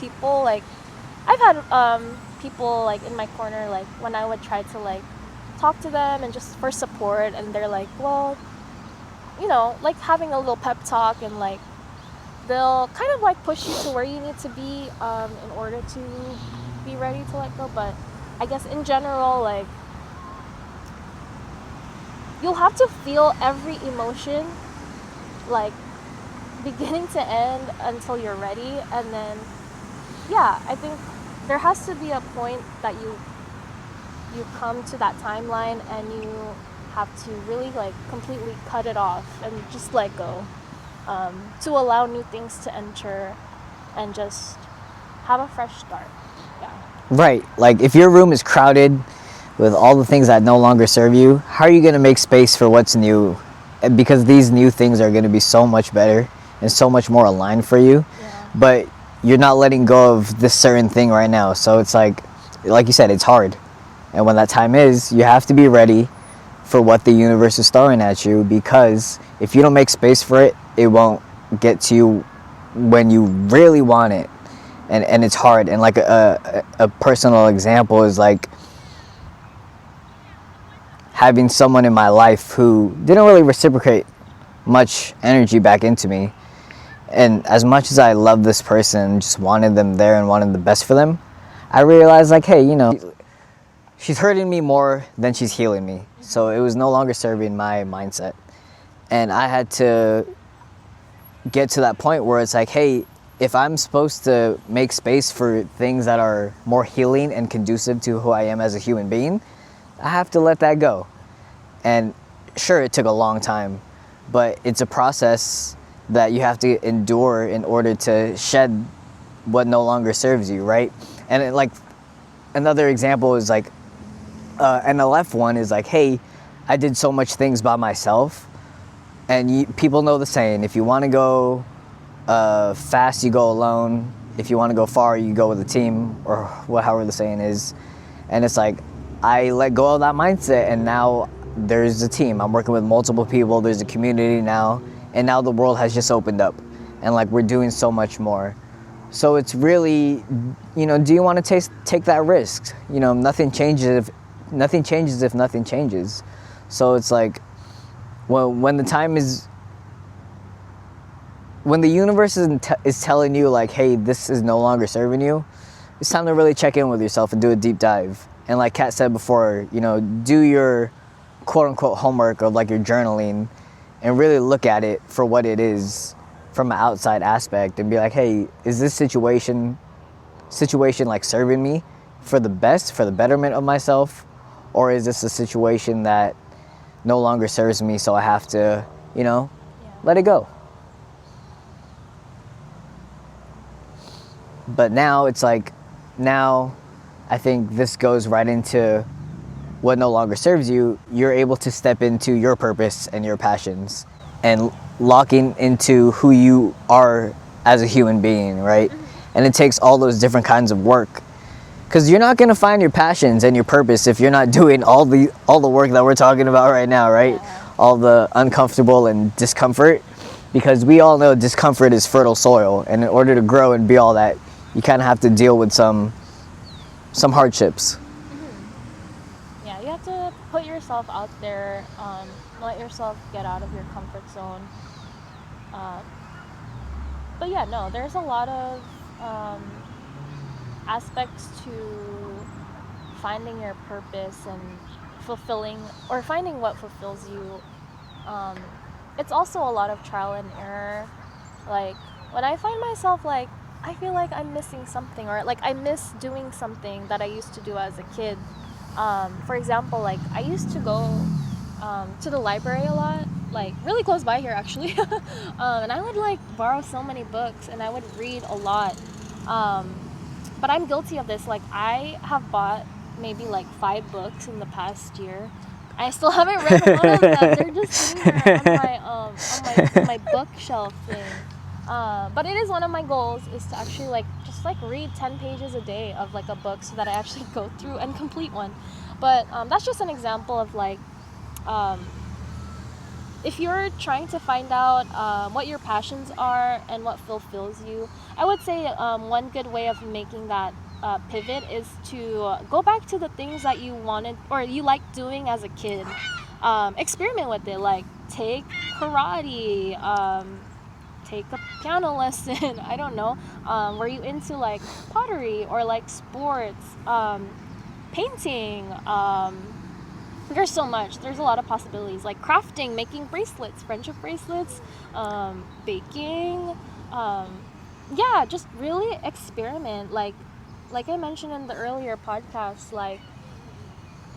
people. Like I've had people like in my corner, like when I would try to like talk to them and just for support, and they're like, well, like having a little pep talk, and like they'll kind of like push you to where you need to be in order to be ready to let go. But I guess in general, like you'll have to feel every emotion, like beginning to end, until you're ready. And then I think there has to be a point that you come to that timeline, and you have to really like completely cut it off and just let go, to allow new things to enter and just have a fresh start. Right. Like if your room is crowded with all the things that no longer serve you, how are you going to make space for what's new? Because these new things are going to be so much better and so much more aligned for you. Yeah. But you're not letting go of this certain thing right now. So it's like you said, it's hard. And when that time is, you have to be ready for what the universe is throwing at you, because if you don't make space for it, it won't get to you when you really want it. And it's hard. And like a personal example is like having someone in my life who didn't really reciprocate much energy back into me. And as much as I love this person, just wanted them there and wanted the best for them, I realized like, hey, she's hurting me more than she's healing me. So it was no longer serving my mindset. And I had to get to that point where it's like, hey, if I'm supposed to make space for things that are more healing and conducive to who I am as a human being, I have to let that go. And sure, it took a long time, but it's a process that you have to endure in order to shed what no longer serves you, right? And like another example is like, and the left one is like, hey, I did so much things by myself, and people know the saying: if you want to go fast, you go alone. If you want to go far, you go with a team, or however the saying is. And it's like, I let go of that mindset, and now there's a team. I'm working with multiple people. There's a community now, and now the world has just opened up, and like we're doing so much more. So it's really, do you want to take that risk? Nothing changes if nothing changes. So it's like, well, when the universe is telling you like, hey, this is no longer serving you, it's time to really check in with yourself and do a deep dive. And like Kat said before, do your quote unquote homework, or like your journaling, and really look at it for what it is from an outside aspect, and be like, hey, is this situation like serving me for the best, for the betterment of myself, or is this a situation that no longer serves me, so I have to, let it go. But now it's like, I think this goes right into what no longer serves you. You're able to step into your purpose and your passions, and locking into who you are as a human being, right? And it takes all those different kinds of work, because you're not going to find your passions and your purpose if you're not doing all the work that we're talking about right now, right? Yeah. All the uncomfortable and discomfort, because we all know discomfort is fertile soil, and in order to grow and be all that, you kind of have to deal with some hardships. Yeah, you have to put yourself out there, let yourself get out of your comfort zone. But yeah, no, there's a lot of aspects to finding your purpose and finding what fulfills you. It's also a lot of trial and error. Like, when I find myself like, I feel like I'm missing something, or like I miss doing something that I used to do as a kid. For example, like I used to go to the library a lot, like really close by here actually. And I would like borrow so many books, and I would read a lot. But I'm guilty of this. Like, I have bought maybe like 5 books in the past year. I still haven't read one of them. They're just sitting there on my bookshelf thing. But it is one of my goals, is to actually like just like read 10 pages a day of like a book, so that I actually go through and complete one. But that's just an example of like, if you're trying to find out what your passions are and what fulfills you, I would say one good way of making that pivot is to go back to the things that you wanted or you liked doing as a kid. Experiment with it, like take karate, take a piano lesson. I don't know. Were you into like pottery or like sports, painting? There's so much. There's a lot of possibilities, like crafting, making bracelets, friendship bracelets, baking. Yeah, just really experiment. Like I mentioned in the earlier podcast, like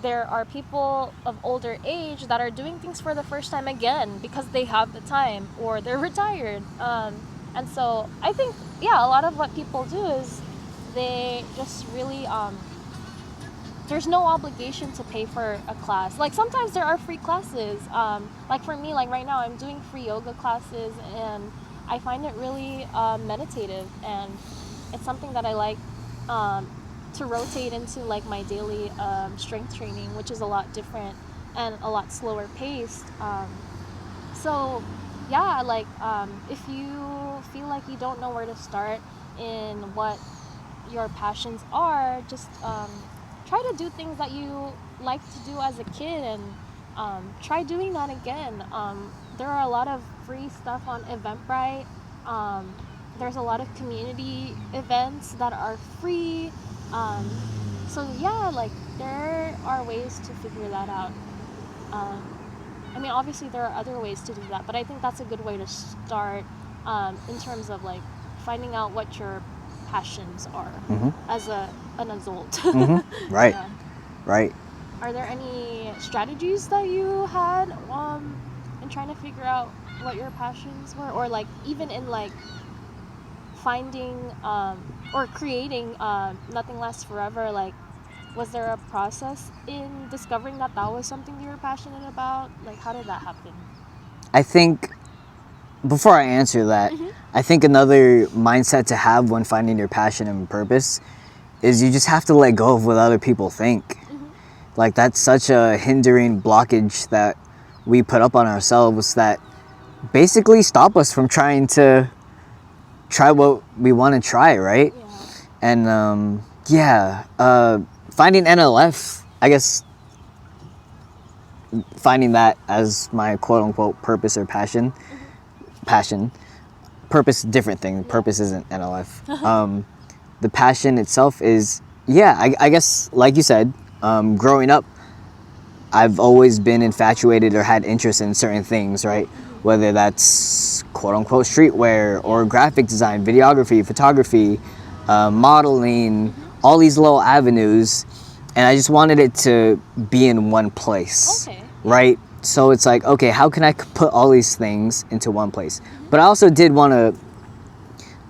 there are people of older age that are doing things for the first time again because they have the time or they're retired. And so I think, yeah, a lot of what people do is they just really, there's no obligation to pay for a class. Like sometimes there are free classes. Like for me, like right now I'm doing free yoga classes, and I find it really meditative, and it's something that I like to rotate into like my daily strength training, which is a lot different and a lot slower paced. So yeah, like if you feel like you don't know where to start in what your passions are, just try to do things that you like to do as a kid, and try doing that again. There are a lot of free stuff on Eventbrite. There's a lot of community events that are free. Um, so yeah, like there are ways to figure that out. Um, I mean, obviously there are other ways to do that, but I think that's a good way to start in terms of like finding out what your passions are as an adult. Right. Yeah. Right. Are there any strategies that you had in trying to figure out what your passions were, or like even in like finding or creating Nothing Lasts Forever? Like, was there a process in discovering that that was something you were passionate about? Like, how did that happen? I think before I answer that, I think another mindset to have when finding your passion and purpose is you just have to let go of what other people think. Like that's such a hindering blockage that we put up on ourselves that basically stop us from trying to try what we want to try, right? Yeah. And finding NLF, I guess finding that as my quote unquote purpose or passion. Purpose, different thing. Yeah. Purpose isn't NLF. The passion itself is, I guess, like you said, growing up, I've always been infatuated or had interest in certain things, right? Whether that's quote unquote streetwear or graphic design, videography, photography, modeling, all these little avenues. And I just wanted it to be in one place, Okay. right? So it's like, okay, how can I put all these things into one place? But I also did want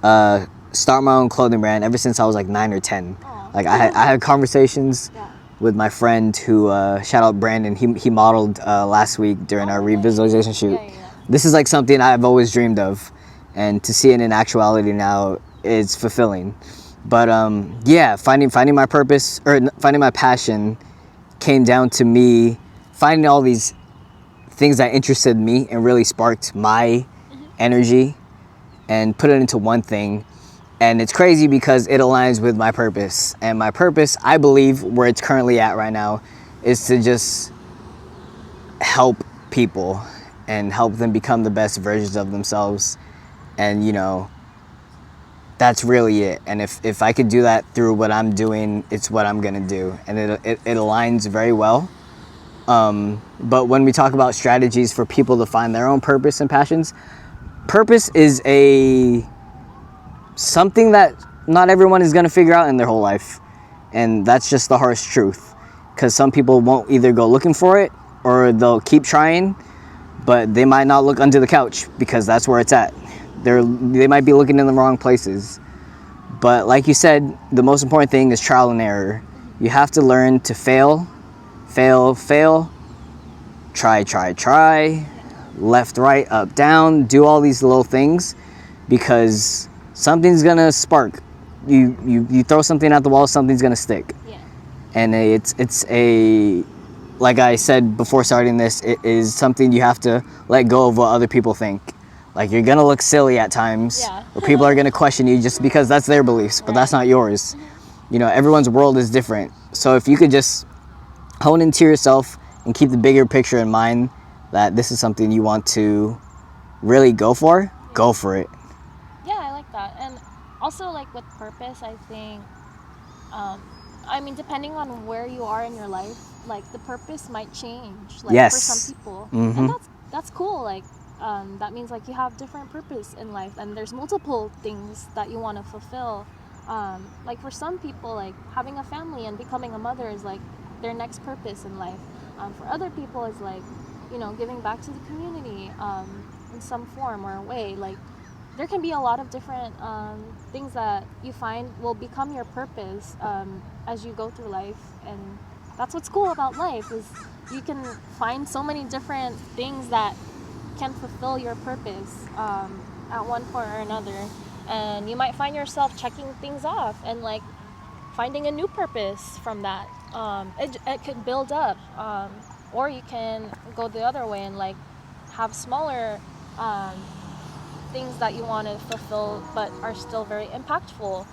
to start my own clothing brand ever since I was like 9 or 10. Aw. Like I had conversations Yeah. with my friend who, shout out Brandon, he modeled last week during our revisualization shoot. Yeah. This is like something I've always dreamed of, and to see it in actuality now is fulfilling. But finding my purpose or finding my passion came down to me finding all these things that interested me and really sparked my energy and put it into one thing. And it's crazy because it aligns with my purpose. And my purpose, I believe, where it's currently at right now, is to just help people and help them become the best versions of themselves. And, that's really it. And if I could do that through what I'm doing, it's what I'm going to do. And it aligns very well. But when we talk about strategies for people to find their own purpose and passions, purpose is something that not everyone is going to figure out in their whole life. And that's just the harsh truth. Because some people won't either go looking for it or they'll keep trying, but they might not look under the couch because that's where it's at. They might be looking in the wrong places. But like you said, the most important thing is trial and error. You have to learn to fail, try, left, right, up, down, do all these little things because something's gonna spark. You throw something at the wall, something's gonna stick. Yeah. And it's like I said before starting this, it is something you have to let go of what other people think. Like you're gonna look silly at times, Yeah. or people are gonna question you just because that's their beliefs, but that's not yours. Everyone's world is different. So if you could just hone into yourself and keep the bigger picture in mind that this is something you want to really go for it. Yeah, I like that. And also, like with purpose, I think, I mean, depending on where you are in your life, like the purpose might change. Like Yes. for some people, and that's cool. Like that means like you have different purpose in life, and there's multiple things that you want to fulfill. Like for some people, like having a family and becoming a mother is like their next purpose in life. For other people, it's like giving back to the community in some form or way. Like there can be a lot of different things that you find will become your purpose as you go through life, and that's what's cool about life is you can find so many different things that can fulfill your purpose at one point or another, and you might find yourself checking things off and like finding a new purpose from that. It could build up. or you can go the other way and like have smaller things that you want to fulfill but are still very impactful,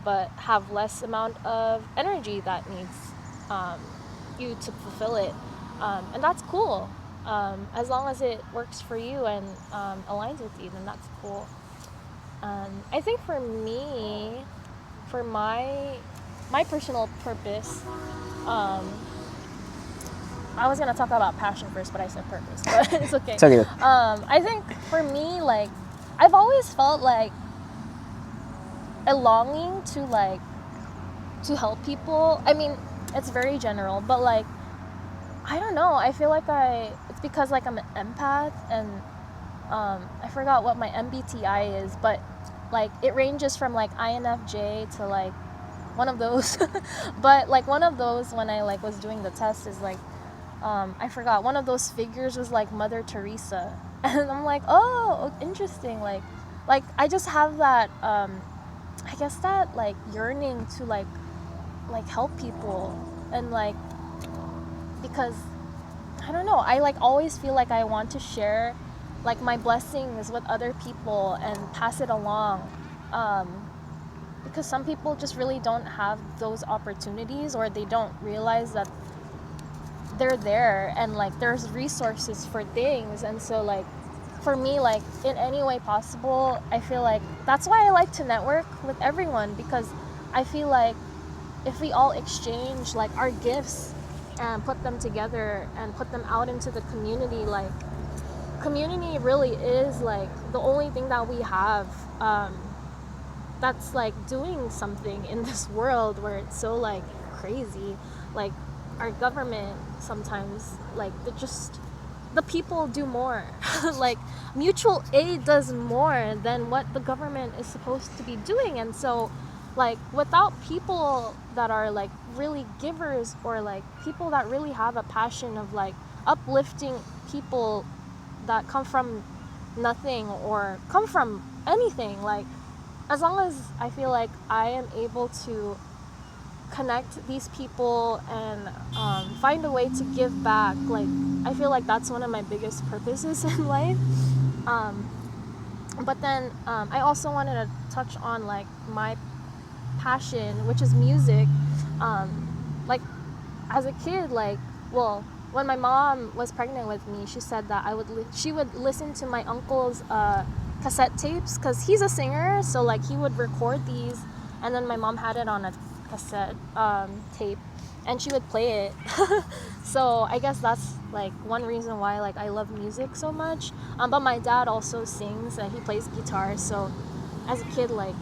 but have less amount of energy that needs you to fulfill it, and that's cool. As long as it works for you and aligns with you, then that's cool. I think for me, for my personal purpose, I was gonna talk about passion first, but I said purpose. But it's okay. It's okay. I think for me, like, I've always felt like a longing to help people. I mean, it's very general, but like, I don't know. I feel like it's because like I'm an empath, and I forgot what my MBTI is, but like it ranges from like INFJ to like one of those. But like one of those, when I like was doing the test, is like I forgot, one of those figures was like Mother Teresa. And I'm like, oh, interesting. Like I just have that I guess that like yearning to like help people, and like, because I don't know, I like always feel like I want to share like my blessings with other people and pass it along, because some people just really don't have those opportunities, or they don't realize that they're there, and like there's resources for things. And so like for me, like in any way possible, I feel like that's why I like to network with everyone, because I feel like if we all exchange like our gifts and put them together and put them out into the community, like community really is like the only thing that we have that's like doing something in this world where it's so like crazy. Like our government sometimes, like the people do more. Like mutual aid does more than what the government is supposed to be doing. And so like without people that are like really givers, or like people that really have a passion of like uplifting people that come from nothing or come from anything, like as long as I feel like I am able to connect these people and find a way to give back, like I feel like that's one of my biggest purposes in life. But then I also wanted to touch on like my passion, which is music. Like as a kid, like, well, when my mom was pregnant with me, she said that she would listen to my uncle's cassette tapes, because he's a singer, so like he would record these, and then my mom had it on a cassette tape, and she would play it. So I guess that's like one reason why like I love music so much. But my dad also sings, and he plays guitar, so as a kid, like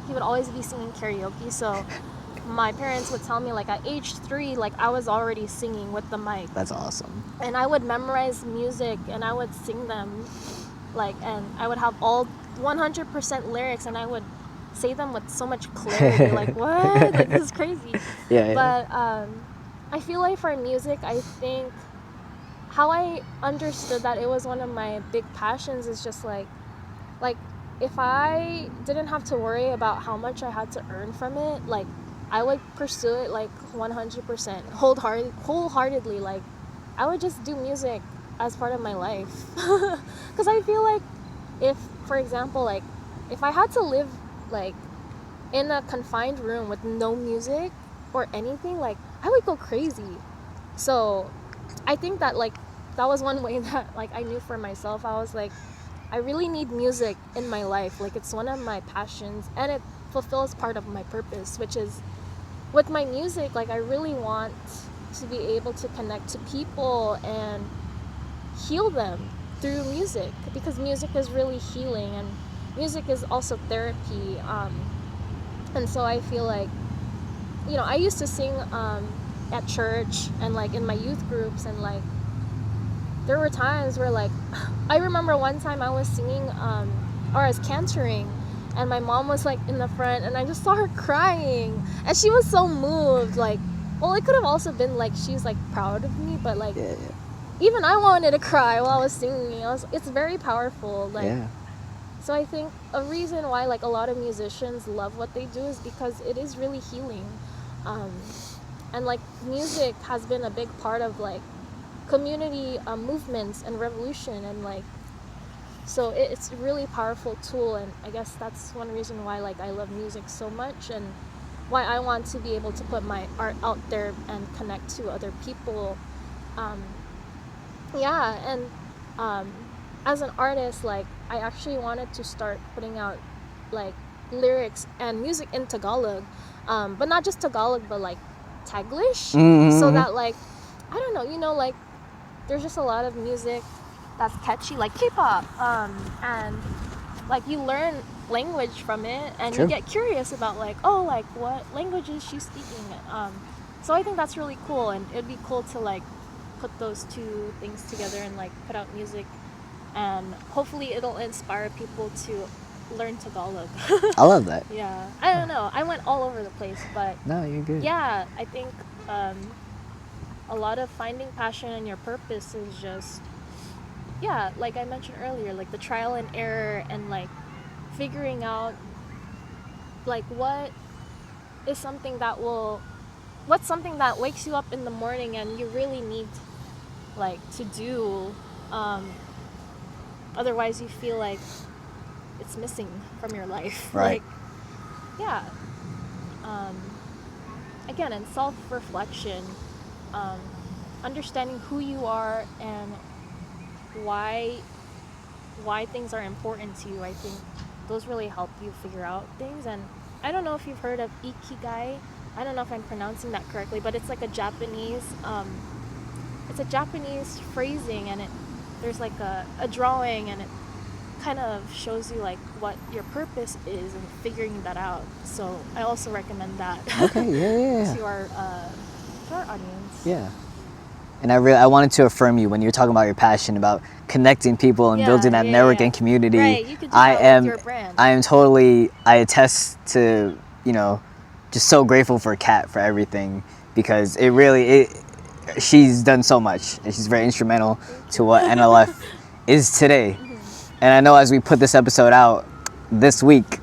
he would always be singing karaoke. So my parents would tell me like at age 3, like I was already singing with the mic. That's awesome. And I would memorize music and I would sing them, like, and I would have all 100% lyrics, and I would say them with so much clarity. Like, what? Like, this is crazy. Yeah. But I feel like for music, I think how I understood that it was one of my big passions is just like if I didn't have to worry about how much I had to earn from it, like I would pursue it like 100%, wholeheartedly. Like I would just do music as part of my life. Because I feel like if, for example, like if I had to live like in a confined room with no music or anything, like I would go crazy. So I think that like that was one way that like I knew for myself. I was like, I really need music in my life. Like it's one of my passions, and it fulfills part of my purpose, which is with my music. Like I really want to be able to connect to people and heal them through music, because music is really healing, and music is also therapy. And so I feel like, you know, I used to sing at church and like in my youth groups, and like there were times where like I remember one time I was singing or I was cantering, and my mom was like in the front, and I just saw her crying, and she was so moved. Like, well, it could have also been like she's like proud of me, but like even I wanted to cry while I was singing. It's very powerful. Like, so I think a reason why like a lot of musicians love what they do is because it is really healing. And like music has been a big part of like community movements and revolution, and like, so it's a really powerful tool. And I guess that's one reason why like I love music so much, and why I want to be able to put my art out there and connect to other people. um, yeah, and as an artist, like I actually wanted to start putting out like lyrics and music in Tagalog, but not just Tagalog, but like Taglish, so that like, I don't know, like there's just a lot of music that's catchy, like K-pop, and like you learn language from it, and True. you get curious about like, oh, like what language is she speaking. So I think that's really cool, and it'd be cool to like put those two things together and like put out music, and hopefully it'll inspire people to learn Tagalog. I love that. Yeah, I don't know, I went all over the place, but No, you're good. yeah, I think a lot of finding passion and your purpose is just, yeah, like I mentioned earlier, like the trial and error, and like figuring out like what's something that wakes you up in the morning and you really need like to do, otherwise you feel like it's missing from your life. Right. Like, yeah, again, in self-reflection, understanding who you are and why things are important to you, I think those really help you figure out things. And I don't know if you've heard of ikigai. I don't know if I'm pronouncing that correctly, but it's like a Japanese phrasing, and there's like a drawing, and it kind of shows you like what your purpose is and figuring that out. So I also recommend that. Okay, yeah. to our audience. Yeah. And I wanted to affirm you when you're talking about your passion about connecting people and building that network and community. Right, you could do that with your brand. I attest to, just so grateful for Kat for everything, because she's done so much, and she's very instrumental to what NLF is today. And I know as we put this episode out this week,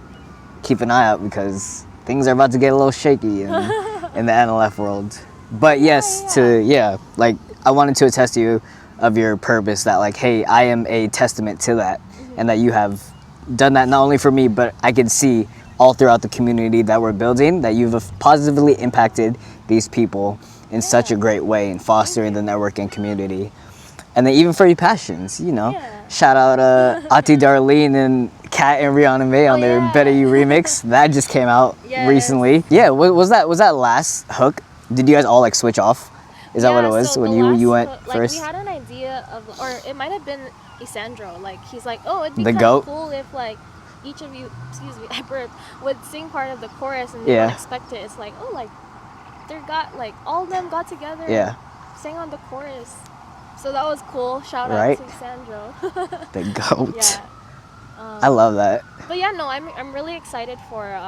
keep an eye out, because things are about to get a little shaky in the NLF world. But yes, like I wanted to attest to you of your purpose, that like, hey, I am a testament to that, and that you have done that not only for me, but I can see all throughout the community that we're building, that you've positively impacted these people in such a great way in fostering the networking community. And then even for your passions, shout out Ati Darlene and Kat and Rihanna May on their Better You remix. That just came out recently. Yeah, was that last hook? Did you guys all like switch off? Is that what it was when you went first? Like we had an idea of, or it might have been Isandro. Like he's like, oh, it'd be The kind goat? of cool if like each of you, excuse me, I burped, would sing part of the chorus, and you don't expect it. It's like, oh, like all of them got together, and sang on the chorus. So that was cool. Shout out to Isandro. The goat. Yeah. I love that. But yeah, no, I'm really excited for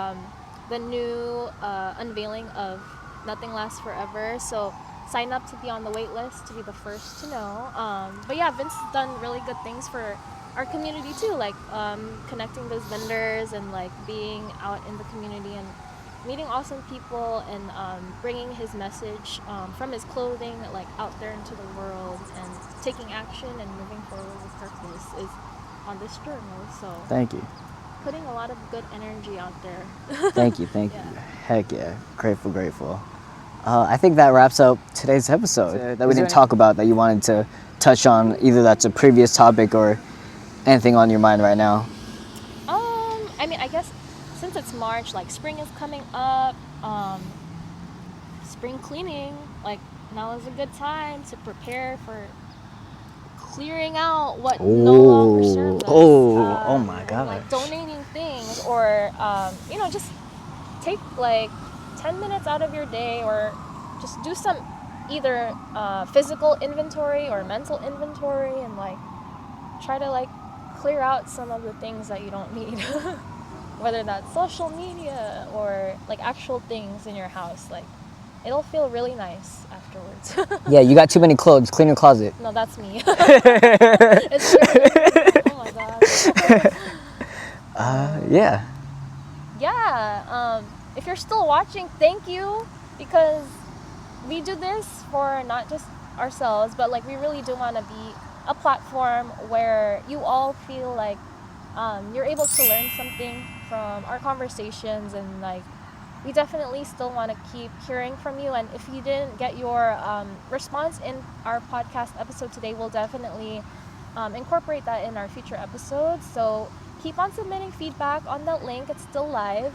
the new unveiling of Nothing Lasts Forever. So sign up to be on the wait list to be the first to know. But yeah, Vince has done really good things for our community too, like connecting those vendors and like being out in the community and meeting awesome people, and bringing his message from his clothing like out there into the world, and taking action and moving forward with purpose is on this journey. So thank you. Putting a lot of good energy out there. Thank you. Heck yeah, grateful. I think that wraps up today's episode that we didn't talk about, that you wanted to touch on, either that's a previous topic or anything on your mind right now. I mean, I guess since it's March, like spring is coming up, spring cleaning, like now is a good time to prepare for clearing out what no longer serves us. Oh my gosh. Like donating things, or just take like 10 minutes out of your day, or just do some either physical inventory or mental inventory, and like try to like clear out some of the things that you don't need. Whether that's social media or like actual things in your house, like it'll feel really nice afterwards. Yeah, you got too many clothes. Clean your closet. No, that's me. It's true. Oh my god. Yeah. Yeah. If you're still watching, thank you, because we do this for not just ourselves, but like we really do want to be a platform where you all feel like you're able to learn something from our conversations, and like we definitely still want to keep hearing from you. And if you didn't get your response in our podcast episode today, we'll definitely incorporate that in our future episodes. So keep on submitting feedback on that link. It's still live.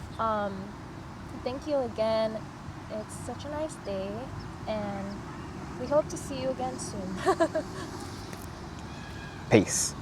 Thank you again. It's such a nice day, and we hope to see you again soon. Peace.